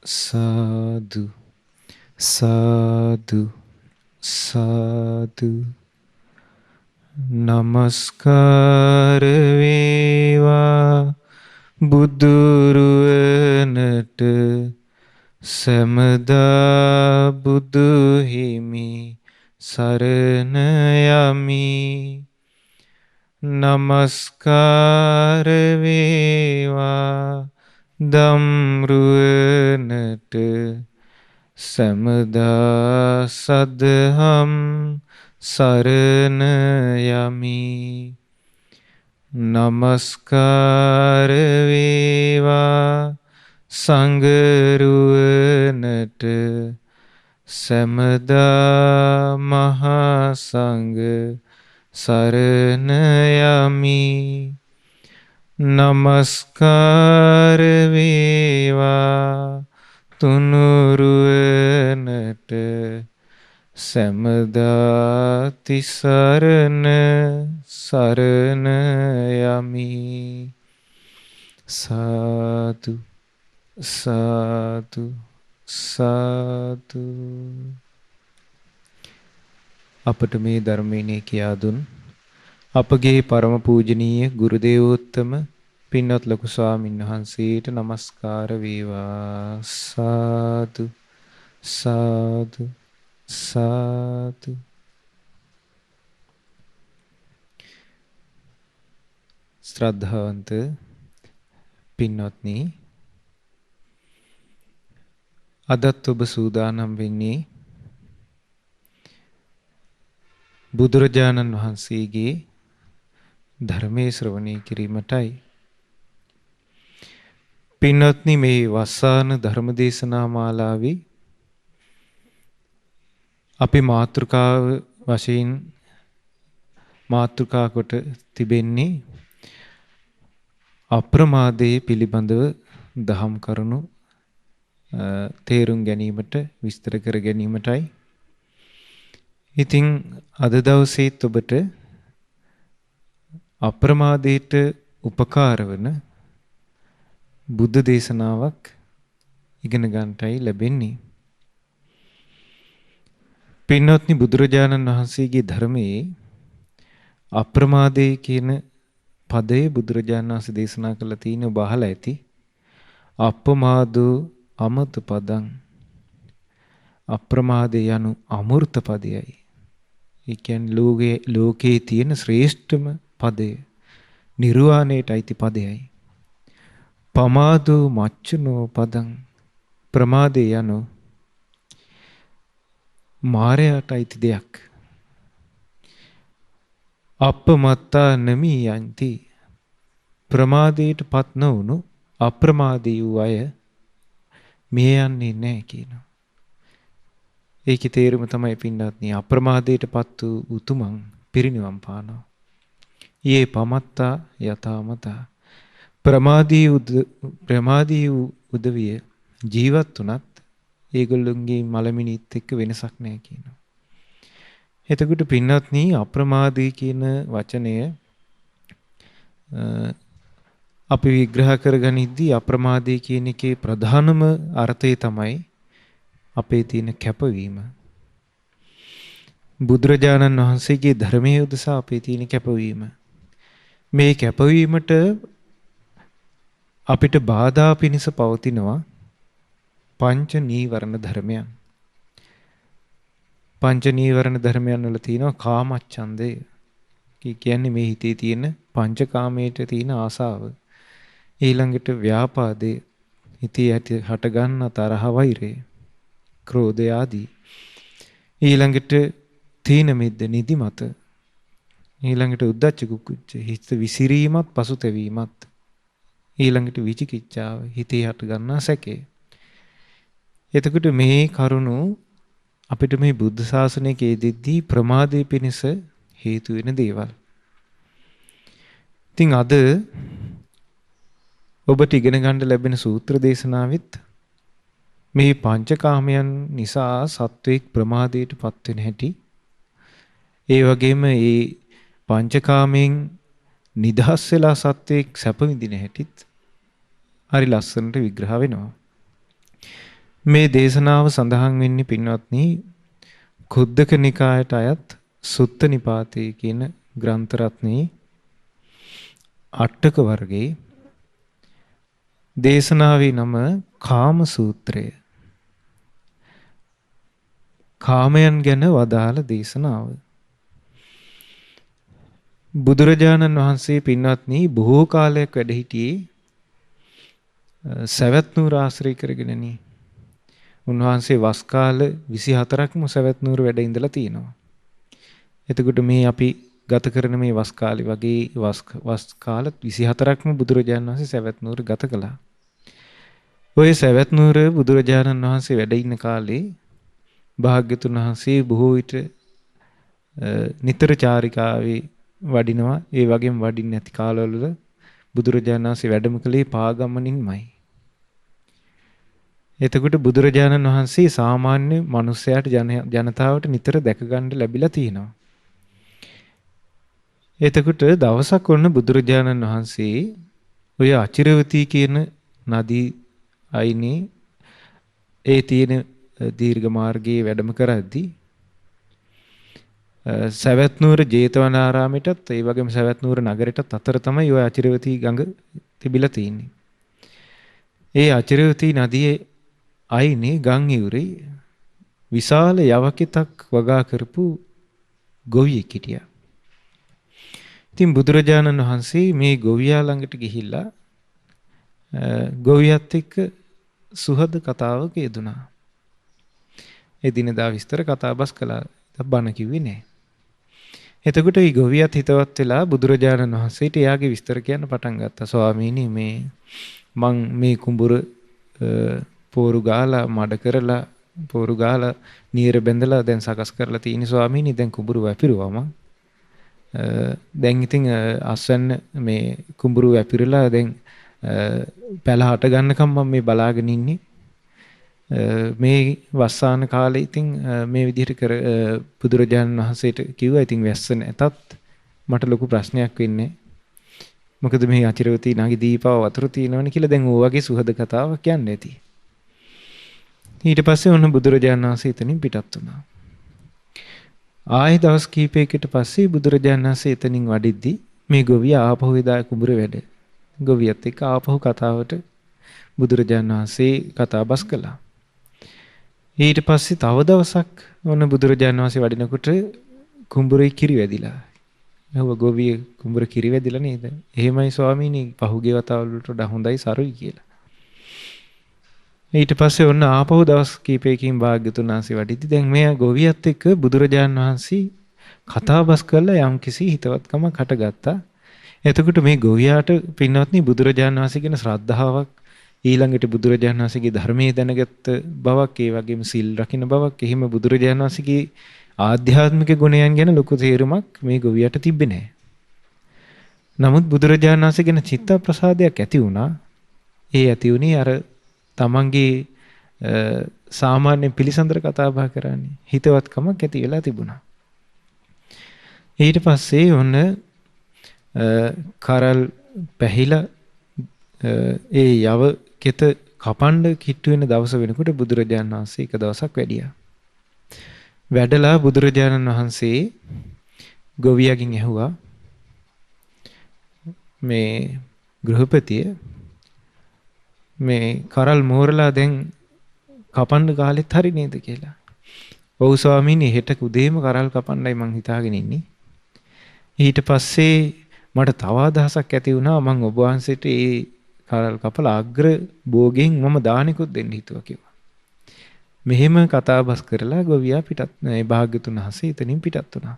සාදු සාදු සාදු නමස්කාර වේවා බුදුරුවනට සමදා බුදු හිමි සරණ යමි නමස්කාර වේවා දම්රුවනට සමදා සදහම් සරණ යමි නමස්කාර වේවා සංඝරුවනට සමදා මහා සංඝ සරණ යමි නමස්කාර වේවා තුනුරුවනට සමදා තිසරණ සරණ යමි සාදු සාදු සාදු අපට මේ ධර්මයේ කියා දුන් අපගේ පරම පූජනීය ගුරු දේවෝත්තම පින්වත් ලොකු ස්වාමීන් වහන්සේට নমස්කාර වේවා සාදු සාදු සාදු ශ්‍රද්ධාවන්ත පින්වත්නි අදත් ඔබ සූදානම් වෙන්නේ බුදුරජාණන් වහන්සේගේ ධර්මයේ ශ්‍රවණය කිරීමටයි. පින්වත්නි මේ වස්සාන ධර්මදේශනා මාලාවේ අපි මාතෘකාව වශයෙන් මාතෘකා කොට තිබෙන්නේ අප්‍රමාදයේ පිළිබඳව දහම් කරුණු තේරුම් ගැනීමට විස්තර කර ගැනීමටයි. ඉතින් අද දවසේත් ඔබට අප්‍රමාදයට උපකාර වන බුද්ධ දේශනාවක් ඉගෙන ගන්නටයි ලැබෙන්නේ. පින්වත්නි බුදුරජාණන් වහන්සේගේ ධර්මයේ අප්‍රමාදයේ කියන පදය බුදුරජාණන් වහන්සේ දේශනා කළා තියෙන ඔබ අහලා ඇති. අප්‍රමාදෝ අමත පදං අප්‍රමාදේ යනු අමෘත පදයයි. ඒ කියන්නේ ලෝකේ තියෙන ශ්‍රේෂ්ඨම පදය. නිර්වාණයට අයිති පදයයි. පමාදෝ මච්චනෝ පදං ප්‍රමාදේ යනු මායයට අයිති දෙයක්. අපමත්තා නමි යන්ති ප්‍රමාදයටපත් නොවුණු අප්‍රමාදී වූ අය මේ යන්නේ නැහැ කියනවා. ඒකේ තේරුම තමයි පින්වත්නි අප්‍රමාදයටපත් වූ උතුමන් පිරිනිවන් පානවා. යේ පමත්තා යතාමතා ප්‍රමාදී උදවිය ජීවත් වුණත් ඒගොල්ලොන්ගේ මලමිනිත් එක්ක වෙනසක් නැහැ කියනවා. එතකොට පින්වත්නි අප්‍රමාදී කියන වචනය අපි විග්‍රහ කරගනිද්දී අප්‍රමාදී කියන එකේ ප්‍රධානම අර්ථය තමයි අපේ තියෙන කැපවීම. බුදුරජාණන් වහන්සේගේ ධර්මයේ උදෙසා අපේ තියෙන කැපවීම. මේ කැපවීමට අපිට බාධා පිණිස පවතිනවා පංච නීවරණ ධර්මයන්. පංච නීවරණ ධර්මයන් වල තියෙනවා කාමච්ඡන්දය. කියන්නේ මේ හිතේ තියෙන පංචකාමයට තියෙන ආසාව. ඊළඟට ව්‍යාපාදේ හිතේ හට ගන්න තරහ වෛරය. ක්‍රෝධය ආදී. ඊළඟට තීන මිද්ද නිදිමත. ඊළඟට උද්ධච්ච කුක්කුච්ච හිත විසිරීමත් පසුතැවීමත්. ඊළඟට විචිකිච්ඡාව හිතේ හට ගන්නා සැකය. එතකොට මේ කරුණු අපිට මේ බුද්ධ ශාසනයේ යෙදෙද්දී ප්‍රමාදයේ පිණිස හේතු වෙන දේවල්. ඉතින් අද ඔබට ඉගෙන ගන්න ලැබෙන සූත්‍ර දේශනාවෙත් මේ පංචකාමයන් නිසා සත්වෙක් ප්‍රමාදයටපත් වෙන හැටි, ඒ වගේම මේ පංචකාමයෙන් නිදහස් වෙලා සත්වෙක් සැප විඳින හැටිත් හරි ලස්සනට විග්‍රහ වෙනවා. මේ දේශනාව සඳහන් වෙන්නේ පින්වත්නි කුද්දක නිකායට අයත් සුත්ත නිපාතේ කියන ග්‍රන්ථ රත්නයේ අටක වර්ගයේ දේශනාවේ නම කාම සූත්‍රය. කාමයන් ගැන වදාළ දේශනාව. බුදුරජාණන් වහන්සේ පින්වත්නි බොහෝ කාලයක් වැඩ සිටියේ සවැත් නුවර ආශ්‍රය කරගෙනනි. උන්වහන්සේ වස් කාල 24ක්ම සවැත් නුවර වැඩ ඉඳලා තියෙනවා. එතකොට මේ අපි ගත කරන මේ වස් කාලේ වගේ වස් කාල 24ක්ම බුදුරජාණන් වහන්සේ සවැත් නුවර ගත කළා. ඔය සවැත් නුවර බුදුරජාණන් වහන්සේ වැඩ ඉන්න කාලේ භාග්‍යතුන් වහන්සේ බොහෝ විට නිතර චාරිකාවේ වඩිනවා. ඒ වගේම වඩින්න නැති කාලවල බුදුරජාණන් වහන්සේ වැඩම කළේ පාගමනින්මයි. එතකොට බුදුරජාණන් වහන්සේ සාමාන්‍ය මිනිසයාට ජනතාවට නිතර දැක ගන්න ලැබිලා තියෙනවා. එතකොට දවසක් ඔන්න බුදුරජාණන් වහන්සේ ඔය අචිරවතී කියන නදී අයිනේ ඒ තියෙන දීර්ඝ මාර්ගයේ වැඩම කරද්දී සවැත් නුවර ජේතවනාරාමයටත් ඒ වගේම සවැත් නුවර නගරයටත් අතර තමයි ඔය අචිරවතී ගඟ තිබිලා තියෙන්නේ. ඒ අචිරවතී නදියේ අයිනේ ගම් ඉවුරේ විශාල යවකිතක් වගා කරපු ගොවියෙක් හිටියා. ඉතින් බුදුරජාණන් වහන්සේ මේ ගොවියා ළඟට ගිහිල්ලා ගොවියත් එක්ක සුහද කතාවක යෙදුනා. එදිනෙදා විස්තර කතාබස් කළා. බණ කිව්වේ නෑ. එතකොට මේ ගොවියත් හිතවත් වෙලා බුදුරජාණන් වහන්සේට එයාගේ විස්තර කියන්න පටන් ගත්තා. ස්වාමීනි මං මේ කුඹුර පෝරු ගාලා මඩ කරලා පෝරු ගාලා නියර බැඳලා දැන් සකස් කරලා තියෙන ස්වාමීනි දැන් කුඹුර වැපිරුවා මං. දැන් ඉතින් අස්වැන්න මේ කුඹුර වැපිරලා දැන් පැල හට ගන්නකම් මම මේ බලාගෙන ඉන්නේ. මේ වස්සාන කාලේ ඉතින් මේ විදිහට බුදුරජාණන් වහන්සේට කිව්වා ඉතින් වැස්ස නැතත් මට ලොකු ප්‍රශ්නයක් වෙන්නේ. මොකද මේ අචිරවතී නාගේ දීපාව වතුර තියෙනවනේ කියලා දැන් ඕ වගේ සුහද කතාවක් කියන්නේ ඇති. ඊට පස්සේ ඔන්න බුදුරජාණන් වහන්සේ එතනින් පිටත් වුණා. ආයෙ දවස් කීපයකට පස්සේ බුදුරජාණන් වහන්සේ එතනින් වඩිද්දී මේ ගොවියා ආපහු එදා කුඹුර වැඩ. ගොවියත් එක්ක ආපහු කතාවට බුදුරජාණන් වහන්සේ කතාබස් කළා. ඊට පස්සේ තව දවසක් ඔන්න බුදුරජාණන් වහන්සේ වඩිනකොට කුඹුරේ කිරි වැදිලා. නව ගොවිය කුඹුර කිරි වැදිලා නේද? එහෙමයි ස්වාමීනි පහුගිය වතාවල වලට වඩා හොඳයි සරුයි කියලා. ඊට පස්සේ ඔන්න ආපහු දවස් කීපයකින් භාග්‍යතුන් වහන්සේ වඩිද්දි දැන් මෙයා ගොවියත් එක්ක බුදුරජාණන් වහන්සේ කතාබස් කළා යම්කිසි හිතවත්කමක් හටගත්තා. එතකොට මේ ගොවියාට පින්වත්නි බුදුරජාණන් වහන්සේ කියන ශ්‍රද්ධාවක් ඊළඟට බුදුරජාණන් වහන්සේගේ ධර්මයේ දැනගත්ත බවක් ඒ වගේම සිල් රකින්න බවක් එහෙම බුදුරජාණන් වහන්සේගේ ආධ්‍යාත්මික ගුණයන් ගැන ලොකු තේරුමක් මේ ගොවියට තිබ්බේ නැහැ. නමුත් බුදුරජාණන් වහන්සේ ගැන චිත්ත ප්‍රසාදයක් ඇති වුණා. ඒ ඇති වුණේ අර තමන්ගේ සාමාන්‍ය පිළිසඳර කතා බහ කරන්නේ හිතවත්කමක් ඇති වෙලා තිබුණා. ඊට පස්සේ ඔන්න කරල් පැහිලා ඒ යව කෙත කපන්න කිට්ටු වෙන දවස වෙනකොට බුදුරජාණන් වහන්සේ එක දවසක් වැඩියා. වැඩලා බුදුරජාණන් වහන්සේ ගොවියගෙන් ඇහුවා මේ ගෘහපතිය මේ කරල් මෝරලා දැන් කපන්න කාලෙත් හරි නේද කියලා. ඔව් ස්වාමීනි හෙට උදේම කරල් කපන්නයි මං හිතාගෙන ඉන්නේ. ඊට පස්සේ මට තව අදහසක් ඇති වුණා මං ඔබ වහන්සේට ඒ කරල් කපලා අග්‍ර භෝගෙන් මම දානෙකුත් දෙන්න හිතුවා කිව්වා. මෙහෙම කතාබස් කරලා ගොවියා පිටත් මේ භාග්‍යතුන් වහන්සේ එතනින් පිටත් වුණා.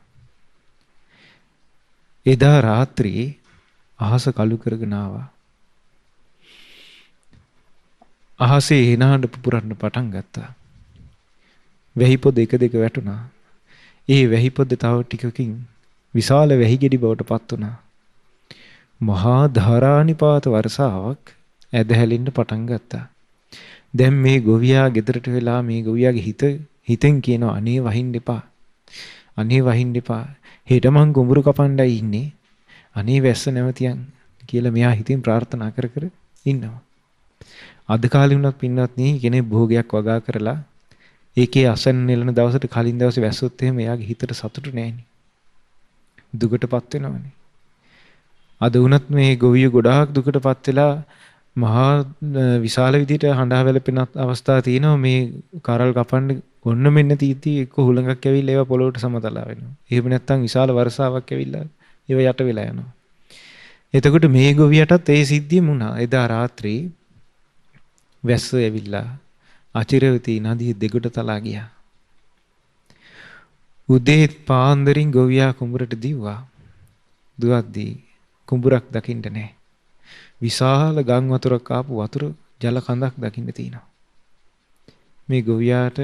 එදා රාත්‍රියේ අහස කළු කරගෙන ආවා. අහසේ හිනාඬ පුපුරන්න පටන් ගත්තා. වැහි පොද එක දෙක වැටුණා. ඒ වැහි පොද තව ටිකකින් විශාල වැහි ගෙඩි බවට පත් වුණා. මහා ධාරානිපාත වර්ෂාවක් ඇදහැලින්න පටන් ගත්තා. දැන් මේ ගොවියා ගෙදරට වෙලා මේ ගොවියාගේ හිතෙන් කියනවා අනේ වහින්න එපා. අනේ වහින්න එපා. හෙට මං කුඹුරු කපන්නයි ඉන්නේ. අනේ වැස්ස නැවතියන් කියලා මෙයා හිතින් ප්‍රාර්ථනා කර කර ඉන්නවා. අද කාලේ වුණත් පින්නත් නේ කෙනෙක් භෝගයක් වගා කරලා ඒකේ අසන්න නෙලන දවසට කලින් දවසේ වැස්සොත් එහෙම එයාගේ හිතට සතුට නැහෙනේ. දුකටපත් වෙනවනේ. අද වුණත් මේ ගොවිය ගොඩාක් දුකටපත් වෙලා මහා විශාල විදිහට හඬා වැළපෙන අවස්ථා තියෙනවා මේ කරල් කපන්න ඔන්න මෙන්න තීති එක්ක හුලඟක් ඇවිල්ලා ඒවා පොළොවට සමතලා වෙනවා. එහෙම නැත්නම් විශාල වර්ෂාවක් ඇවිල්ලා ඒව යට වෙලා යනවා. එතකොට මේ ගොවියටත් ඒ සිද්ධියම වුණා. එදා රාත්‍රී වැස්ස ඇවිල්ලා අචිරවති නදිය දෙගොඩ තලා ගියා. උදේ පාන්දරින් ගොවියා කුඹරට දිව්වා. දුවද්දී කුඹුරක් දකින්න නැහැ. විශාල ගම් වතුරක් ආපු වතුර ජල කඳක් දකින්න තියෙනවා. මේ ගොවියාට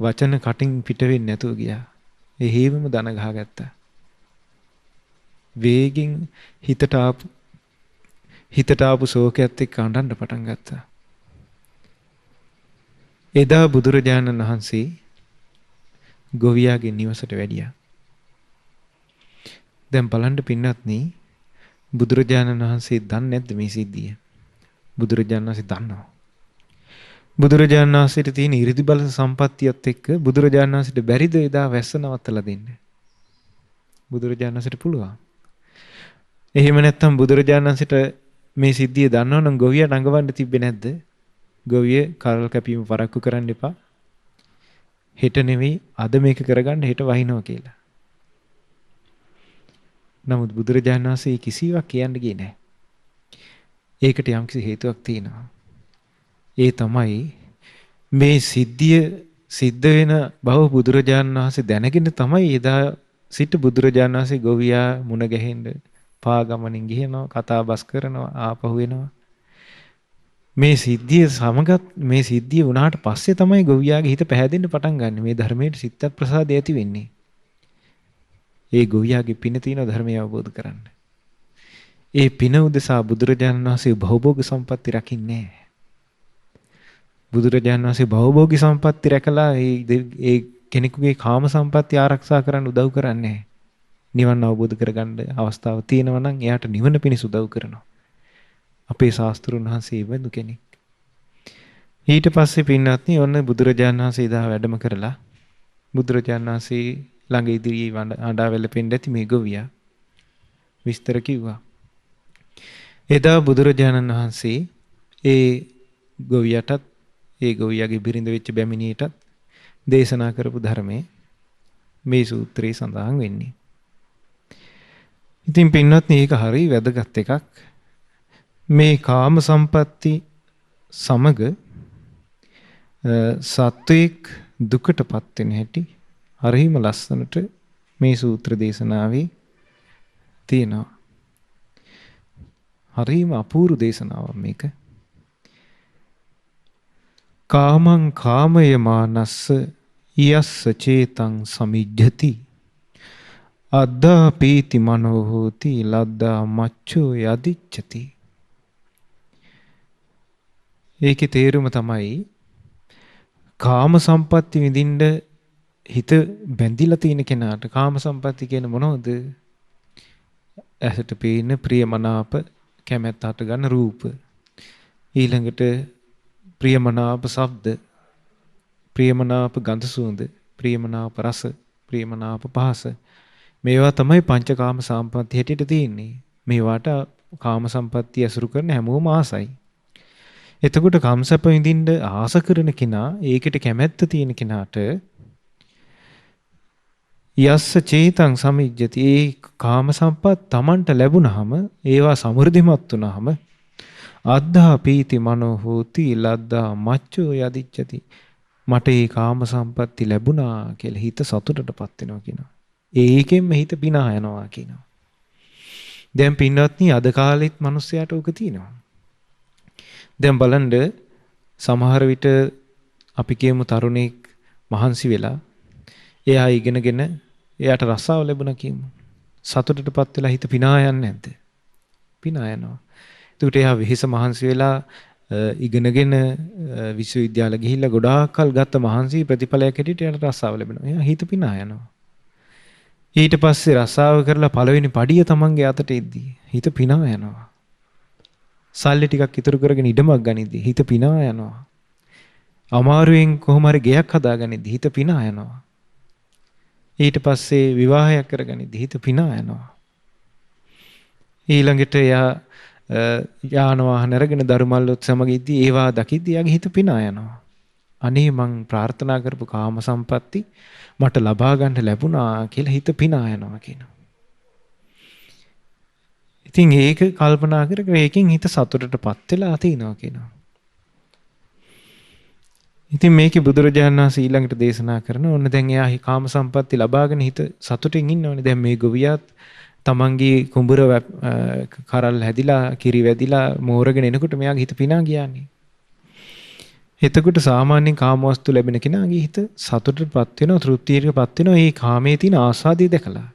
වචන කටින් පිට වෙන්නේ නැතුව ගියා. ඒ හේවම දන ගහගත්තා. වේගින් හිතට ආපු ශෝකයත් එක්ක අඬන්න පටන් ගත්තා. එදා බුදුරජාණන් වහන්සේ ගොවියාගේ නිවසට වැඩියා. දැන් බලන්න පින්නත්නි බුදුරජාණන් වහන්සේ දන්නේ නැද්ද මේ සිද්ධිය? බුදුරජාණන් වහන්සේ දන්නවා. බුදුරජාණන් වහන්සේට තියෙන 이르දි බල සම්පත්තියත් එක්ක බුදුරජාණන් වහන්සේට බැරිද එදා වැස්ස නවත්තලා දෙන්න? බුදුරජාණන් වහන්සේට පුළුවන්. එහෙම නැත්නම් බුදුරජාණන් වහන්සේට මේ සිද්ධිය දන්නවනම් ගොවියා නඟවන්න තිබ්බේ නැද්ද? ගොවිය කරල් කැපීම පරක්කු කරන්න එපා. හෙට නෙවෙයි අද මේක කරගන්න හෙට වහිනවා කියලා. නමුත් බුදුරජාණන් වහන්සේ කිසිවක් කියන්න ගියේ නැහැ. ඒකට යම්කිසි හේතුවක් තියෙනවා. ඒ තමයි මේ සිද්ධිය සිද්ධ වෙන බව බුදුරජාණන් වහන්සේ දැනගෙන තමයි එදා සිට බුදුරජාණන් වහන්සේ ගොවියා මුණ ගැහෙන්න පාගමනින් ගිහිනවා කතා බස් කරනවා ආපහු එනවා. මේ සිද්ධිය සමගත් මේ සිද්ධිය වුණාට පස්සේ තමයි ගොවියාගේ හිත පැහැදෙන්න පටන් ගන්න. මේ ධර්මයේ සිත ප්‍රසාදය ඇති වෙන්නේ. ඒ ගොවියාගේ පින තියෙන ධර්මය අවබෝධ කරන්න. ඒ පින උදෙසා බුදුරජාණන් වහන්සේ භවභෝග සම්පatti රකින්නේ නැහැ. බුදුරජාණන් වහන්සේ භවභෝගී සම්පatti රැකලා ඒ කෙනෙකුගේ කාම සම්පatti ආරක්ෂා කරන්න උදව් කරන්නේ නැහැ. නිවන් අවබෝධ කරගන්න අවස්ථාව තියෙනවා නම් එයාට නිවන පිණිස උදව් කරනවා. අපේ ශාස්ත්‍රුන් වහන්සේ වඳු කෙනෙක්. ඊට පස්සේ පින්වත්නි ඔන්න බුදුරජාණන් වහන්සේ දා වැඩම කරලා බුදුරජාණන් වහන්සේ ළඟ ඉදිරියේ අඬා වැළපෙන්න ඇති මේ ගොවියා විස්තර කිව්වා. එදා බුදුරජාණන් වහන්සේ ඒ ගොවියටත් ඒ ගොවියාගේ බිරිඳ වෙච්ච බැමිණියටත් දේශනා කරපු ධර්මයේ මේ සූත්‍රයේ සඳහන් වෙන්නේ. ඉතින් පින්වත්නි ඒක හරිය වැදගත් එකක්. මේ කාම සම්පatti සමග සත්වයක් දුකටපත් වෙන හැටි හරියම ලස්සනට මේ සූත්‍ර දේශනාවේ තියෙනවා. හරියම අපූර්ව දේශනාවක් මේක. කාමං කාමය මානස්ස යස්ස චේතං සමිජ්ජති අද්දා පීති මනෝ හෝති ලද්දා මච්චෝ යදිච්ඡති. ඒකේ තේරුම තමයි කාම සම්පatti විඳින්න හිත බැඳිලා තියෙන කෙනාට කාම සම්පatti කියන මොනවද? ඇසට පේන ප්‍රියමනාප කැමැත්ත හට ගන්න රූප. ඊළඟට ප්‍රියමනාප ශබ්ද, ප්‍රියමනාප ගන්ධ සුවඳ, ප්‍රියමනාප රස, ප්‍රියමනාප පහස. මේවා තමයි පංචකාම සම්පatti හැටියට තියෙන්නේ. මේවට කාම සම්පatti ඇසුරු කරන හැමෝම ආසයි. එතකොට කාමසප්ප විඳින්න ආස කරන කෙනා, ඒකට කැමැත්ත තියෙන කෙනාට යස්ස චේතං සමිජ්ජති. ඒ කාම සම්පත් Tamanට ලැබුණාම, ඒවා සමෘද්ධිමත් වුණාම අද්දා පීති මනෝ හෝති ලද්දා මච්චෝ යදිච්ඡති. මට ඒ කාම සම්පatti ලැබුණා කියලා හිත සතුටටපත් වෙනවා කියනවා. ඒකෙන්ම හිත පිනා යනවා කියනවා. දැන් පින්වත්නි අද කාලෙත් මිනිස්සයාට ඕක තියෙනවා. දැන් බලන්න සමහර විට අපි කියමු තරුණෙක් මහන්සි වෙලා එයා ඉගෙනගෙන එයාට රස්සාව ලැබුණා කියමු. සතුටටපත් වෙලා හිත පිනා යන්නේ නැද්ද? පිනා යනවා. ඒකට එයා වෙහෙස මහන්සි වෙලා ඉගෙනගෙන විශ්වවිද්‍යාල ගිහිල්ලා ගොඩාක් කල් ගත්ත මහන්සි ප්‍රතිඵලයක් හැටියට එයාට රස්සාව ලැබෙනවා. එයා හිත පිනා යනවා. ඊට පස්සේ රස්සාව කරලා පළවෙනි පඩිය තමන්ගේ අතට එද්දී හිත පිනා යනවා. සල්ලි ටිකක් ඉතුරු කරගෙන ඉඩමක් ගනිද්දි හිත පිනා යනවා. අමාරුවෙන් කොහොම හරි ගෙයක් හදාගනිද්දි හිත පිනා යනවා. ඊට පස්සේ විවාහයක් කරගනිද්දි හිත පිනා යනවා. ඊළඟට එයා යාන වාහන අරගෙන දරුමල්ලොත් සමග ඉද්දි ඒවා දකිද්දි එයාගේ හිත පිනා යනවා. අනේ මං ප්‍රාර්ථනා කරපු කාම සම්පatti මට ලබා ගන්න ලැබුණා කියලා හිත පිනා යනවා කියනවා. ඉතින් ඒක කල්පනා කරගෙන ඒකෙන් හිත සතුටටපත් වෙලා තිනවා කියනවා. ඉතින් මේකේ බුදුරජාණන් වහන්සේ ඊළඟට දේශනා කරන ඕන දැන් එයා කාම සම්පatti ලබාගෙන හිත සතුටින් ඉන්නවනේ. දැන් මේ ගොවියාත් තමන්ගේ කුඹුර කරල් හැදිලා කිරි වැදිලා මෝරගෙන එනකොට මෙයාගේ හිත පිනා ගියානේ. එතකොට සාමාන්‍යයෙන් කාමවස්තු ලැබෙන කෙනාගේ හිත සතුටටපත් වෙනවා, තෘප්තියටපත් වෙනවා. මේ කාමයේ තියෙන ආස්වාදය දැකලා.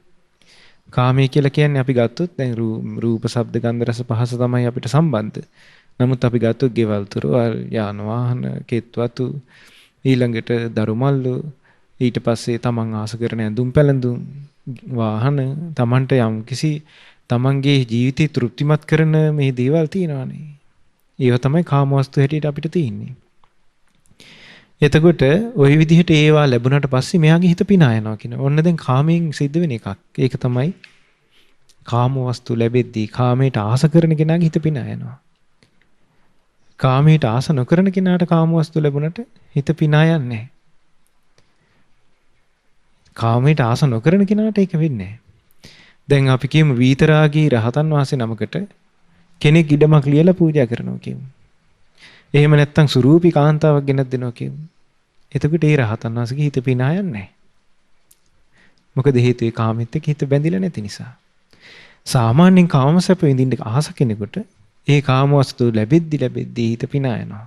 කාමයේ කියලා කියන්නේ අපි ගත්තොත් දැන් රූප, ශබ්ද, ගන්ධ, රස, පහස තමයි අපිට සම්බන්ධ. නමුත් අපි ගත්තොත් ගෙවල් තුරු යාන වාහන, කෙත්වතු, ඊළඟට දරුමල්ලු, ඊට පස්සේ තමන් ආස කරන ඇඳුම් පැළඳුම්, වාහන, තමන්ට යම්කිසි තමන්ගේ ජීවිතේ තෘප්තිමත් කරන මේ දේවල් තියෙනවානේ. ඒවා තමයි කාමවස්තු හැටියට අපිට තියෙන්නේ. එතකොට ওই විදිහට ඒවා ලැබුණාට පස්සේ මෙයාගේ හිත පිනා යනවා කියන. ඔන්න දැන් කාමයෙන් සිද්ධ වෙන එකක්. ඒක තමයි කාමවස්තු ලැබෙද්දී කාමයට ආස කරන කෙනාගේ හිත පිනා යනවා. කාමයට ආස නොකරන කෙනාට කාමවස්තු ලැබුණට හිත පිනා යන්නේ නැහැ. කාමයට ආස නොකරන කෙනාට ඒක වෙන්නේ නැහැ. දැන් අපි කියමු විතරාගී රහතන් වහන්සේ නමකට කෙනෙක් ඉඩමක් ලියලා පූජා කරනවා කියමු. එහෙම නැත්නම් සුරූපී කාන්තාවක් ගෙනත් දෙනවා කියමු. එතකොට ඒ රහතන් වහන්සේගේ හිත පිනා යන්නේ නැහැ. මොකද හේතුවේ කාමෙත් එක්ක හිත බැඳිලා නැති නිසා. සාමාන්‍යයෙන් කාමසැප විඳින්න ආස කෙනෙකුට ඒ කාමවස්තු ලැබෙද්දි හිත පිනා යනවා.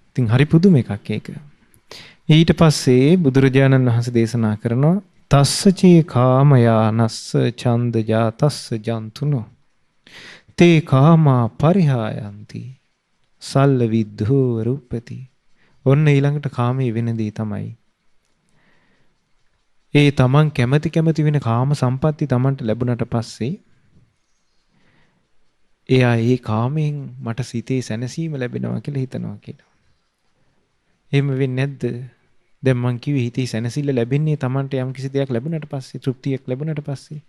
ඉතින් හරි පුදුම එකක් ඒක. ඊට පස්සේ බුදුරජාණන් වහන්සේ දේශනා කරනවා තස්සචේ කාමයානස්ස ඡන්දජා තස්ස ජන්තුනෝ තේ කාමා පරිහායන්ති සල්ල විද්ධෝ රූපති. ඔන්න ඊළඟට කාමයේ වෙන දේ තමයි. ඒ තමන් කැමති වෙන කාම සම්පatti තමන්ට ලැබුණට පස්සේ එයා ඒ කාමයෙන් මට සිතේ සැනසීම ලැබෙනවා කියලා හිතනවා කියලා. එහෙම වෙන්නේ නැද්ද? දැන් මං කිව්වේ හිතේ සැනසෙල්ල ලැබෙන්නේ තමන්ට යම් කිසි දෙයක් ලැබුණාට පස්සේ, තෘප්තියක් ලැබුණාට පස්සේ.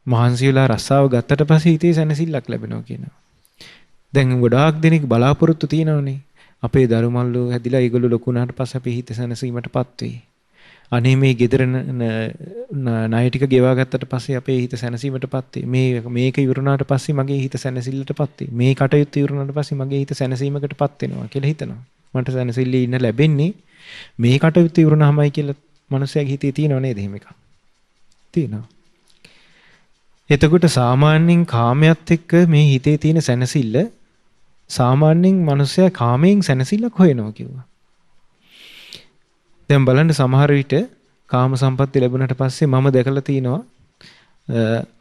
මහන්සි වෙලා රස්සාව ගත්තට පස්සේ හිතේ සැනසෙල්ලක් ලැබෙනවා කියනවා. දැන් ගොඩාක් දෙනෙක් බලාපොරොත්තු තියෙනවනේ. අපේ දරුමල්ලෝ හැදිලා ඒගොල්ලෝ ලොකු වුණාට පස්සේ අපේ හිත සැනසීමටපත් වෙයි. අනේ මේ ගෙදර ණය ටික ගෙවා ගත්තට පස්සේ අපේ හිත සැනසීමටපත් වෙයි. මේක ඉවරුණාට පස්සේ මගේ හිත සැනසෙල්ලටපත් වෙයි. මේ කටයුත්ත ඉවරුණාට පස්සේ මගේ හිත සැනසීමකටපත් වෙනවා කියලා හිතනවා. මට සැනසෙල්ලේ ඉන්න ලැබෙන්නේ මේ කටයුත්ත ඉවරුණාමයි කියලා මනුස්සයාගේ හිතේ තියෙනව නේද එහෙම එකක්? තියෙනවා. එතකොට සාමාන්‍යයෙන් කාමයට එක්ක මේ හිතේ තියෙන සැනසෙල්ල සාමාන්‍යයෙන් මනුස්සයා කාමයෙන් සැනසෙල්ලක් හොයනවා කිව්වා. දැන් බලන්න සමහර විට කාම සම්පatti ලැබුණට පස්සේ මම දැකලා තිනවා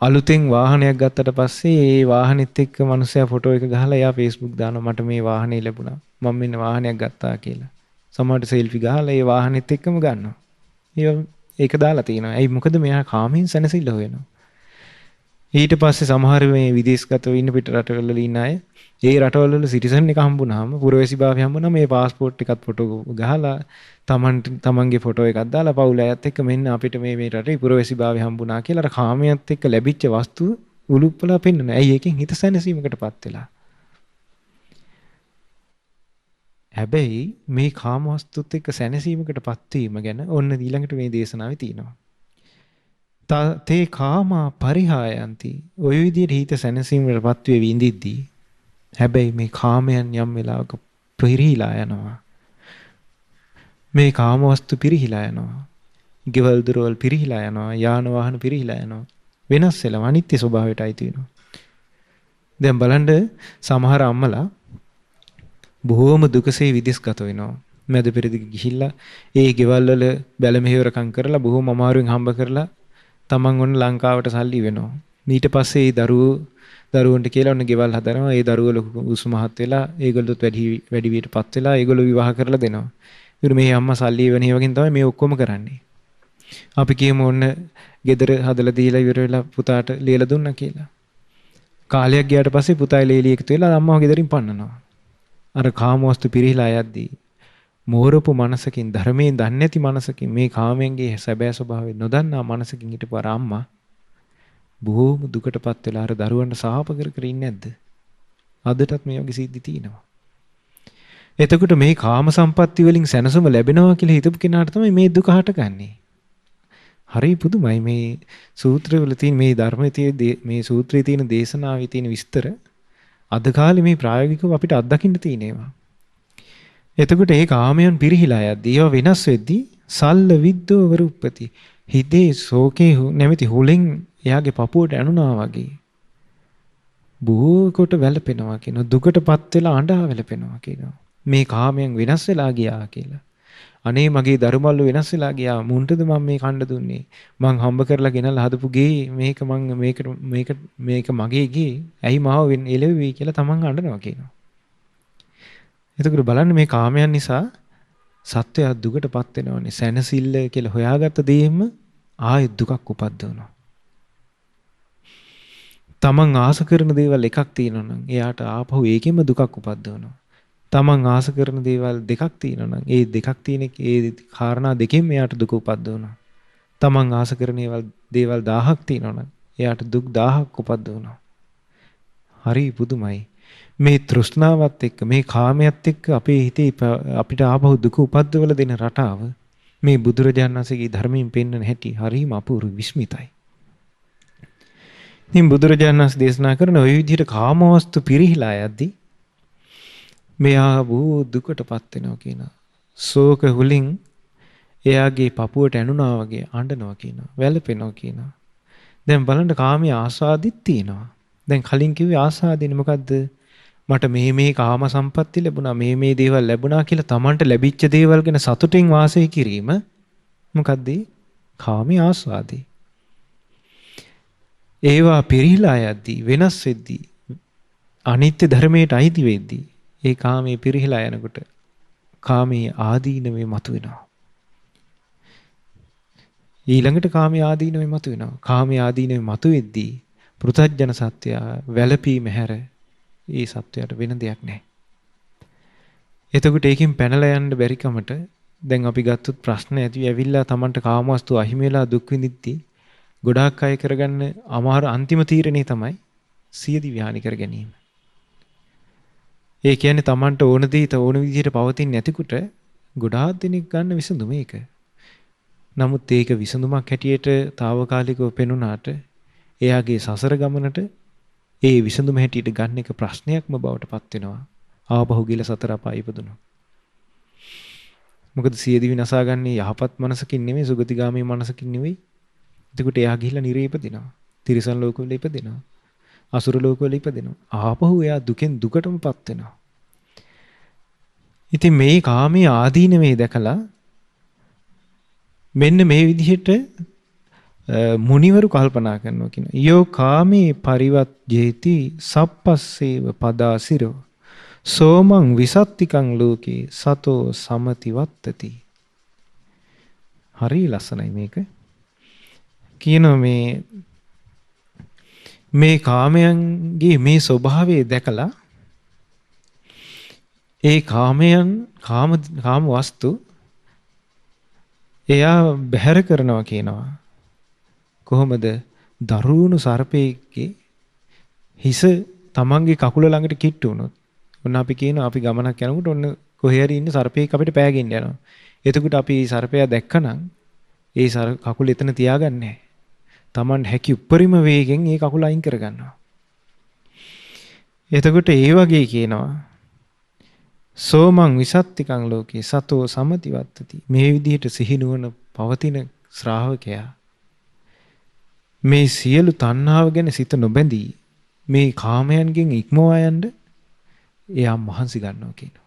අලුතෙන් වාහනයක් ගත්තට පස්සේ ඒ වාහනෙත් එක්ක මනුස්සයා ෆොටෝ එක ගහලා එයා Facebook දානවා මට මේ වාහනේ ලැබුණා. මම මෙන්න වාහනයක් ගත්තා කියලා. සමහරට සෙල්ෆි ගහලා ඒ වාහනෙත් එක්කම ගන්නවා. ඒක දාලා තිනවා. ඇයි මොකද මෙයා කාමයෙන් සැනසෙල්ල හොයනවා. ඊට පස්සේ සමහර මේ විදේශගතව ඉන්න පිට රටවල ඉන්න අය ඒ රටවල වල සිටිසන් එක හම්බුනහම පුරවැසිභාවය හම්බුනම මේ પાස්පෝර්ට් එකත් ෆොටෝ ගහලා තමන්ගේ ෆොටෝ එකක් දාලා පවුල අයත් එක්ක මෙන්න අපිට මේ රටේ පුරවැසිභාවය හම්බුනා කියලා අර කාමයට එක්ක ලැබිච්ච වස්තුව උලුප්පලා පෙන්නන. ඇයි ඒකෙන් හිත සැනසීමකටපත් වෙලා. හැබැයි මේ කාම වස්තුත් එක්ක සැනසීමකටපත් වීම ගැන ඔන්න ඊළඟට මේ දේශනාවේ තියෙනවා. තේ කාමා පරිහායන්ති. ඔය විදිහට හිත සැනසීමකටපත් වෙවි ඉඳිද්දී හැබැයි මේ කාමයන් යම් වෙලාවක පිරිහිලා යනවා. මේ කාම වස්තු පිරිහිලා යනවා. ගෙවල් දොරවල් පිරිහිලා යනවා. යාන වාහන පිරිහිලා යනවා. වෙනස් වෙලා අනිත්‍ය ස්වභාවයට අයිති වෙනවා. දැන් බලන්න සමහර අම්මලා බොහෝම දුකසේ විදේශගත වෙනවා. මැද පෙරදිග ගිහිල්ලා ඒ ගෙවල් වල බැල මෙහෙවරකම් කරලා බොහෝම අමාරුවෙන් හම්බ කරලා තමන් ඔන්න ලංකාවට සල්ලි වෙනවා. ඊට පස්සේ ඒ දරුවන්ට කියලා ඔන්න ගෙවල් හදනවා. ඒ දරුවෝ ලොකු උස්මහත් වෙලා ඒගොල්ලොත් වැඩි වියටපත් වෙලා ඒගොල්ලෝ විවාහ කරලා දෙනවා. ඊට මේ අම්මා සල්ලි වෙන හේවකින් තමයි මේ ඔක්කොම කරන්නේ. අපි කියමු ඔන්න ගෙදර හදලා දීලා ඉවර වෙලා පුතාට ලියලා දුන්නා කියලා. කාලයක් ගියාට පස්සේ පුතායි ලේලි එකතු වෙලා අම්මාව ගෙදරින් පන්නනවා. අර කාමවස්තු පිරිහිලා යද්දී මෝරපු මනසකින් ධර්මයෙන් දන්නේ නැති මනසකින් මේ කාමයෙන්ගේ සැබෑ ස්වභාවය නොදන්නා මනසකින් හිටපු අර අම්මා බොහෝම දුකටපත් වෙලා අර දරුවන්ට සාප කර කර ඉන්නේ නැද්ද? අදටත් මේ වගේ සිද්ධි තියෙනවා. එතකොට මේ කාම සම්පatti වලින් සැනසුම ලැබෙනවා කියලා හිතපු කෙනාට තමයි මේ දුක හටගන්නේ. හරි පුදුමයි මේ සූත්‍රවල තියෙන මේ ධර්මයේ මේ සූත්‍රයේ තියෙන දේශනාවේ තියෙන විස්තර අද කාලේ මේ ප්‍රායෝගිකව අපිට අත්දකින්න තියෙන ඒවා. එතකොට ඒ කාමයන් පිරිහිලා යද්දී ඒවා වෙනස් වෙද්දී සල්ල විද්දෝ වරුප්පති හිතේ ශෝකේ නැමැති හුලෙන් එයාගේ පපුවට ඇනුනා වගේ බොහෝ කොට වැළපෙනවා කියනවා. දුකටපත් වෙලා අඬා වැළපෙනවා කියනවා. මේ කාමයන් වෙනස් වෙලා ගියා කියලා. අනේ මගේ දරුමල්ලු වෙනස් වෙලා ගියා. මුන්ටද මම මේ කණ්ඩ දුන්නේ. මං හම්බ කරලා ගෙනල්ලා හදපු ගේ මේක මගේ ගේ. ඇයි මාව එළෙව්වේ කියලා තමන් අඬනවා කියනවා. එතකොට බලන්න මේ කාමයන් නිසා සත්වයා දුකටපත් වෙනවනේ. සැනසille කියලා හොයාගත්ත දෙයෙම ආයෙ දුකක් උපද්දවනවා. තමන් ආස කරන දේවල් එකක් තියෙනවා නම් එයාට ආපහු ඒකෙම දුකක් උපද්දවනවා. තමන් ආස කරන දේවල් දෙකක් තියෙනවා නම් ඒ දෙකක් තියෙන ඒ කාරණා දෙකෙන් එයාට දුක උපද්දවනවා. තමන් ආස කරන දේවල් 1000ක් තියෙනවා නම් එයාට දුක් 1000ක් උපද්දවනවා. හරි පුදුමයි. මේ තෘෂ්ණාවත් එක්ක මේ කාමයට එක්ක අපේ හිතේ අපිට ආපහු දුක උපද්දවල දෙන රටාව මේ බුදුරජාණන් වහන්සේගේ ධර්මයෙන් පෙන්වන හැටි හරිම අපූර්ව විස්මිතයි. ඉතින් බුදුරජාණන් වහන්සේ දේශනා කරන ওই විදිහට කාමවස්තු පිරිහිලා යද්දී මෙයා බොහෝ දුකටපත් වෙනවා කියනවා. ශෝක හුලින් එයාගේ පපුවට ඇනුනා වගේ අඬනවා කියනවා. වැළපෙනවා කියනවා. දැන් බලන්න කාමයේ ආස්වාදිත් තියෙනවා. දැන් කලින් කිව්වේ ආස්වාදින්නේ මොකද්ද? මට මේ කාම සම්පatti ලැබුණා මේ දේවල් ලැබුණා කියලා Tamanට ලැබිච්ච දේවල් ගැන සතුටින් වාසය කිරීම මොකද්ද? කාමී ආස්වාදේ. ඒවා පිරිහිලා යද්දී වෙනස් වෙද්දී අනිත්‍ය ධර්මයට අයිති වෙද්දී ඒ කාමයේ පිරිහිලා යනකොට කාමයේ ආදීනවේ මතුවෙනවා. ඊළඟට කාමයේ ආදීනවේ මතුවෙනවා. කාමයේ ආදීනවේ මතුවෙද්දී පෘථජන සත්‍යය වැළපීම හැර ඒ සත්‍යයට වෙන දෙයක් නැහැ. එතකොට ඒකෙන් පැනලා යන්න බැරි කමට දැන් අපි ගත්තොත් ප්‍රශ්න ඇති ඇවිල්ලා Tamanට කාමවස්තු අහිමි වෙලා දුක් විඳිද්දී ගොඩාක් අය කරගන්න අමාරු අන්තිම තීරණේ තමයි සියදි ව්‍යානි කර ගැනීම. ඒ කියන්නේ Tamanට ඕන දේ ඕන විදිහට පවතින්නේ නැතිකොට ගොඩාක් දෙනෙක් ගන්න විසඳුම මේක. නමුත් ඒක විසඳුමක් හැටියට తాවකාලිකව පෙනුනාට එයාගේ සසර ගමනට ඒ විසඳුම හැටියට ගන්න එක ප්‍රශ්නයක්ම බවට පත් වෙනවා. ආපහු ගිල සතර අපාය ඉපදුණා. මොකද සියදි විනාසාගන්නේ යහපත් මනසකින් නෙමෙයි සුගතිගාමී මනසකින් නෙවෙයි. එතකොට එයා ගිහිල්ලා නිරේ ඉපදිනවා. තිරිසන් ලෝකවල ඉපදිනවා. අසුර ලෝකවල ඉපදිනවා. ආපහු එයා දුකෙන් දුකටමපත් වෙනවා. ඉතින් මේ කාමයේ ආදීනවේ දැකලා මෙන්න මේ විදිහට මුනිවරු කල්පනා කරනවා කියන. යෝ කාමේ පරිවත්ජේති සප්පස්සේව පදාසිරෝ සෝමං විසත්තිකං ලෝකේ සතෝ සමතිවත්තති. හරි ලස්සනයි මේක. කියනවා මේ කාමයන්ගේ මේ ස්වභාවය දැකලා ඒ කාම වස්තු එයා බැහැර කරනවා කියනවා. කොහොමද? දරුණු සර්පයෙක්ගේ හිස තමන්ගේ කකුල ළඟට කිට්ටු වුණොත් ඔන්න අපි කියනවා අපි ගමනක් යනකොට ඔන්න කොහේ හරි ඉන්න සර්පයෙක් අපිට පෑගෙන යනවා. එතකොට අපි සර්පයා දැක්කනම් ඒ කකුල එතන තියාගන්නේ නැහැ. Taman හැකි උපරිම වේගෙන් ඒ කකුල අයින් කරගන්නවා. එතකොට ඒ වගේ කියනවා සෝමං විසත්තිකං ලෝකේ සතෝ සමතිවත්තති. මේ විදිහට සිහි නුවණ පවතින ශ්‍රාවකයා මේ සියලු තණ්හාව ගැන සිත නොබැඳී මේ කාමයන්ගෙන් ඉක්මවා යන්න එයා මහන්සි ගන්නවා කියනවා.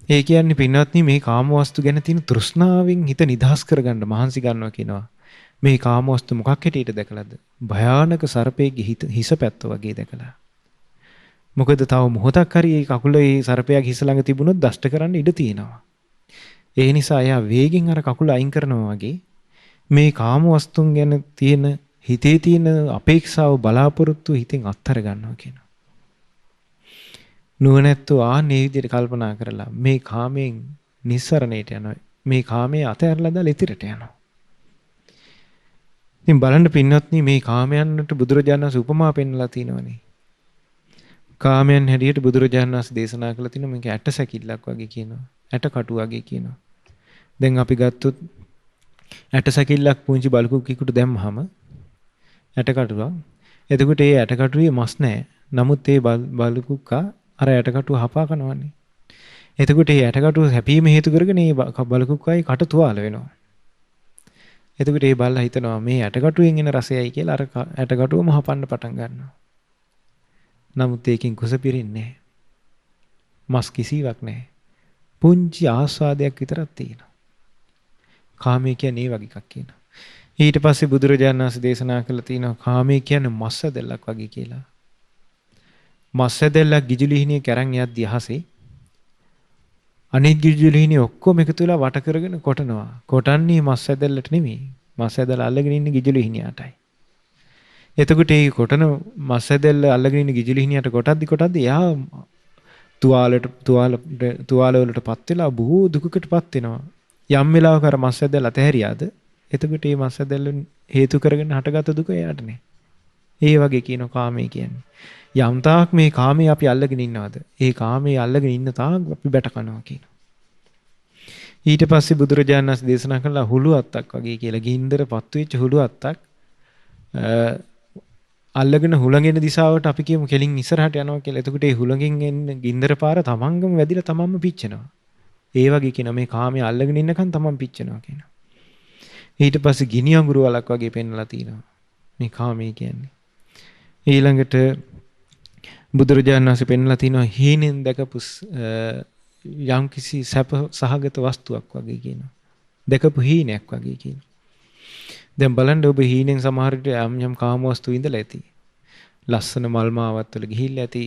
ඒ කියන්නේ පින්වත්නි මේ කාමවස්තු ගැන තියෙන තෘෂ්ණාවෙන් හිත නිදහස් කරගන්න මහන්සි ගන්නවා කියනවා. මේ කාමවස්තු මොකක් හැටියට දැකලාද? භයානක සර්පයේ හිස පැත්ත වගේ දැකලා. මොකද තව මොහොතක් හරි ඒ කකුල ඒ සර්පයාගේ හිස ළඟ තිබුණොත් දෂ්ට කරන්න ඉඩ තියෙනවා. ඒ නිසා එයා වේගෙන් අර කකුල අයින් කරනවා වගේ මේ කාම වස්තුන් ගැන තියෙන හිතේ තියෙන අපේක්ෂාව බලාපොරොත්තු හිතෙන් අත්තර ගන්නවා කියනවා. නුවණැත්තෝ ආන්නේ විදිහට කල්පනා කරලා මේ කාමයෙන් නිස්සරණයට යනවා. මේ කාමයේ අතහැරලා දාලා ඉතිරට යනවා. ඉතින් බලන්න පින්වත්නි මේ කාමයන්ට බුදුරජාණන් වහන්සේ උපමා පෙන්නලා තිනවනේ. කාමයන් හැටියට බුදුරජාණන් වහන්සේ දේශනා කළා තිනවා මේක ඇට සැකිල්ලක් වගේ කියනවා. ඇට කටු වගේ කියනවා. දැන් අපි ගත්තොත් ඇට සැකිල්ලක් පුංචි බලකුක්කෙකුට දැම්මහම ඇට කටුවක්. එතකොට ඒ ඇට කටුවේ මස් නැහැ. නමුත් ඒ බලකුක්කා අර ඇට කටුව හපා කනවනේ. එතකොට ඒ ඇට කටුව හැපීම හේතු කරගෙන ඒ බලකුක්කායි කට තුවාල වෙනවා. එතකොට ඒ බල්ලා හිතනවා මේ ඇටකටුවෙන් එන රසයයි කියලා අර ඇටකටුවම හපන්න පටන් ගන්නවා. නමුත් ඒකෙන් කුස පිරෙන්නේ නැහැ. මස් කිසිවක් නැහැ. පුංචි ආස්වාදයක් විතරක් තියෙනවා. කාමයේ කියන්නේ ඒ වගේ එකක් කියනවා. ඊට පස්සේ බුදුරජාණන් වහන්සේ දේශනා කළා තියෙනවා කාමයේ කියන්නේ මස් ඇදල්ලක් වගේ කියලා. මස් ඇදල්ලක් ගිජුලිහිණිය කරන් යද්දී අහසේ අනිත් ගිජුලිහිණිය ඔක්කොම එකතු වෙලා වට කරගෙන කොටනවා. කොටන්නේ මස් ඇදල්ලට නෙමෙයි. මස් ඇදල්ල අල්ලගෙන ඉන්න ගිජුලිහිණියටයි. එතකොට මේ කොටන මස් ඇදල්ල අල්ලගෙන ඉන්න ගිජුලිහිණියට කොටද්දි එයා තුවාල වලටපත් වෙලා බොහෝ දුකකටපත් වෙනවා. යම් වෙලාවක අර මස් ඇදල්ල අතහැරියාද එතකොට මේ මස් ඇදල්ල හේතු කරගෙන හටගත් දුක එයාට නේ. ඒ වගේ කියන කාමයේ කියන්නේ. යම් තාක් මේ කාමයේ අපි අල්ලගෙන ඉන්නවද? ඒ කාමයේ අල්ලගෙන ඉන්න තාක් අපි බැට කනවා කියනවා. ඊට පස්සේ බුදුරජාණන් වහන්සේ දේශනා කළා හුළු අත්තක් වගේ කියලා. ගින්දරපත් වෙච්ච හුළු අත්තක් අල්ලගෙන හුළඟෙන දිශාවට අපි කියමු කෙලින් ඉස්සරහට යනවා කියලා. එතකොට ඒ හුළඟෙන් එන්න ගින්දර පාර තමන්ගම වැදිලා තමන්ම පිච්චෙනවා. ඒ වගේ කියන මේ කාමයේ අල්ලගෙන ඉන්නකන් තමන් පිච්චෙනවා කියනවා. ඊට පස්සේ ගිනි අඟුරු වලක් වගේ පෙන්වලා තිනවා. මේ කාමයේ කියන්නේ. ඊළඟට බුදුරජාණන් වහන්සේ පෙන්වලා තිනවා හීනෙන් දැකපු යම් කිසි සැප සහගත වස්තුවක් වගේ කියනවා. දැකපු හීනයක් වගේ කියනවා. දැන් බලන්න ඔබ හීනෙන් සමහර විට යම් කාම වස්තු ඉඳලා ඇති. ලස්සන මල් මාවත් වල ගිහිල්ලා ඇති.